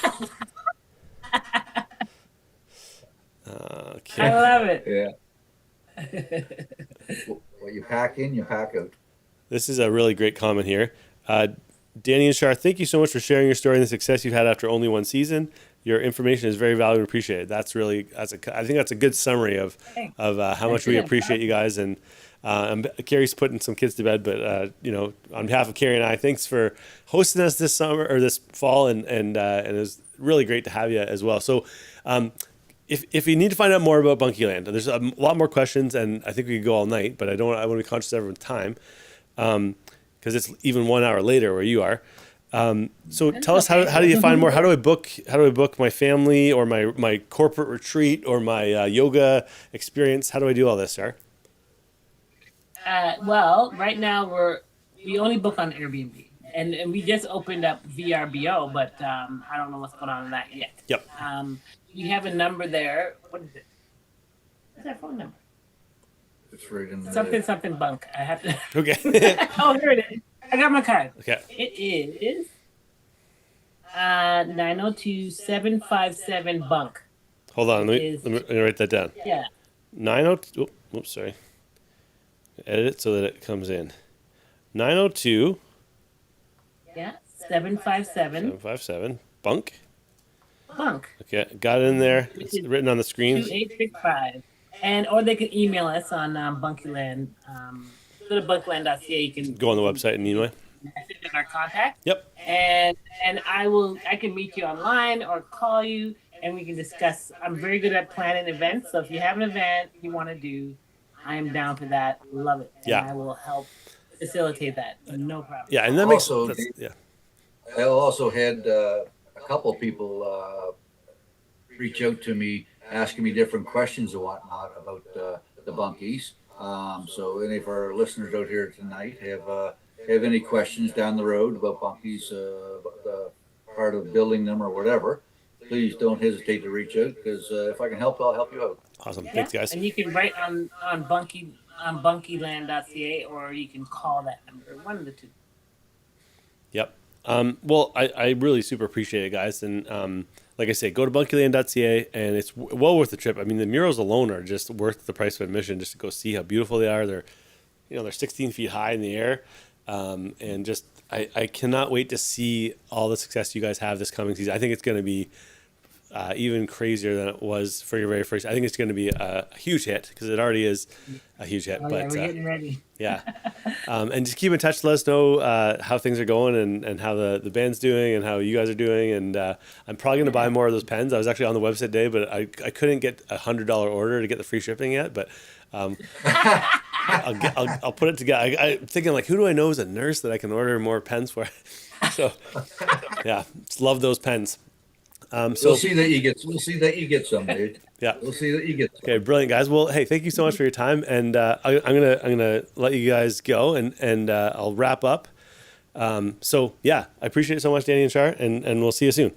Okay. I love it. Yeah. What you pack in, you pack out. This is a really great comment here. Danny and Shar, thank you so much for sharing your story and the success you've had after only 1 season. Your information is very valuable and appreciated. I think that's a good summary of how much we appreciate you guys. And Carrie's putting some kids to bed, but on behalf of Carrie and I, thanks for hosting us this summer or this fall, and it was really great to have you as well. So, if you need to find out more about Bunkie Land, there's a lot more questions, and I think we could go all night, but I want to be conscious of everyone's time, because it's even 1 hour later where you are. So tell us, how do you find more? How do I book my family or my corporate retreat or my yoga experience? How do I do all this, sir? Well, right now we only book on Airbnb. and we just opened up VRBO, but I don't know what's going on in that yet. Yep. We have a number there. What is it? What's that phone number? It's right in Something bunk. I have to. Okay. Oh, here it is. I got my card. Okay. It is 902-757 bunk. Hold on. Let me write that down. Yeah. 902. Oops, sorry. Edit it so that it comes in. 902. Yeah. 757. 757. Bunk. Bunk. Okay, got it in there. It's written on the screen. 2865. Or they can email us on Bunkyland. Go to bunkyland.ca. You can Go on the website and email. message in our contact. Yep. And I can meet you online or call you and we can discuss. I'm very good at planning events, so if you have an event you want to do, I am down for that. Love it. And I will help facilitate that. No problem. Yeah, and that also, makes yeah. I also had a couple people reach out to me asking me different questions and whatnot about the bunkies. So any of our listeners out here tonight have any questions down the road about bunkies, about the part of building them or whatever, please don't hesitate to reach out, because if I can help, I'll help you out. Awesome. Thanks, guys. And you can write on bunkyland.ca, or you can call that number, one of the two. Yep. Well, I really super appreciate it, guys. And like I say, go to bunkyland.ca, and it's well worth the trip. I mean, the murals alone are just worth the price of admission just to go see how beautiful they are. They're 16 feet high in the air. And just, I cannot wait to see all the success you guys have this coming season. I think it's going to be even crazier than it was for your very first. I think it's going to be a huge hit, because it already is a huge hit. Oh, but yeah, we're getting ready. Yeah. And just keep in touch. Let us know how things are going and how the band's doing and how you guys are doing. And I'm probably going to buy more of those pens. I was actually on the website today, but I couldn't get $100 order to get the free shipping yet. But I'll put it together. I'm thinking, like, who do I know as a nurse that I can order more pens for? So yeah, just love those pens. So we'll see that you get some, dude. Yeah, we'll see that you get some. Okay, brilliant, guys. Well, hey, thank you so much for your time, and I'm gonna let you guys go, and I'll wrap up. So yeah, I appreciate it so much, Danny and Char, and we'll see you soon.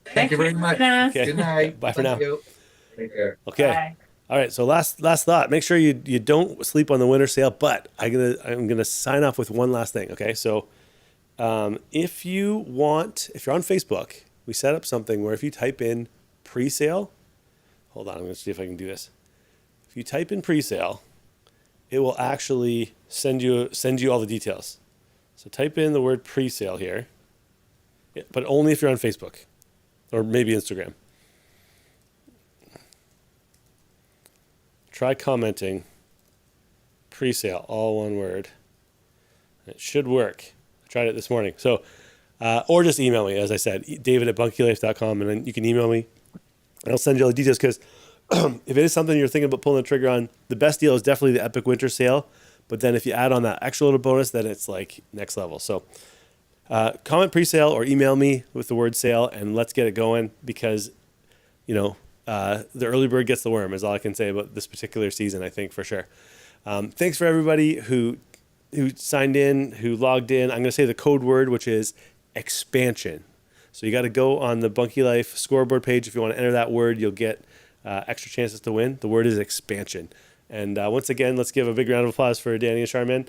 Thank you very much. Okay. Good night. Bye for Thank now. you. Take care. Okay. Bye. All right. So last thought. Make sure you don't sleep on the winter sale. But I'm gonna sign off with one last thing. Okay. So if you're on Facebook, we set up something where if you type in pre-sale, hold on, I'm gonna see if I can do this. If you type in pre-sale, it will actually send you all the details. So type in the word pre-sale here, but only if you're on Facebook or maybe Instagram. Try commenting pre-sale, all one word. It should work. I tried it this morning. So, or just email me, as I said, david@bunkylife.com, and then you can email me, and I'll send you all the details, because if it is something you're thinking about pulling the trigger on, the best deal is definitely the Epic Winter Sale. But then if you add on that extra little bonus, then it's like next level. So comment pre-sale or email me with the word sale, and let's get it going, because, the early bird gets the worm is all I can say about this particular season, I think, for sure. Thanks for everybody who signed in, who logged in. I'm going to say the code word, which is expansion. So you got to go on the Bunkie Life scoreboard page. If you want to enter that word, you'll get extra chances to win. The word is expansion. And once again, let's give a big round of applause for Danny and Charmaine.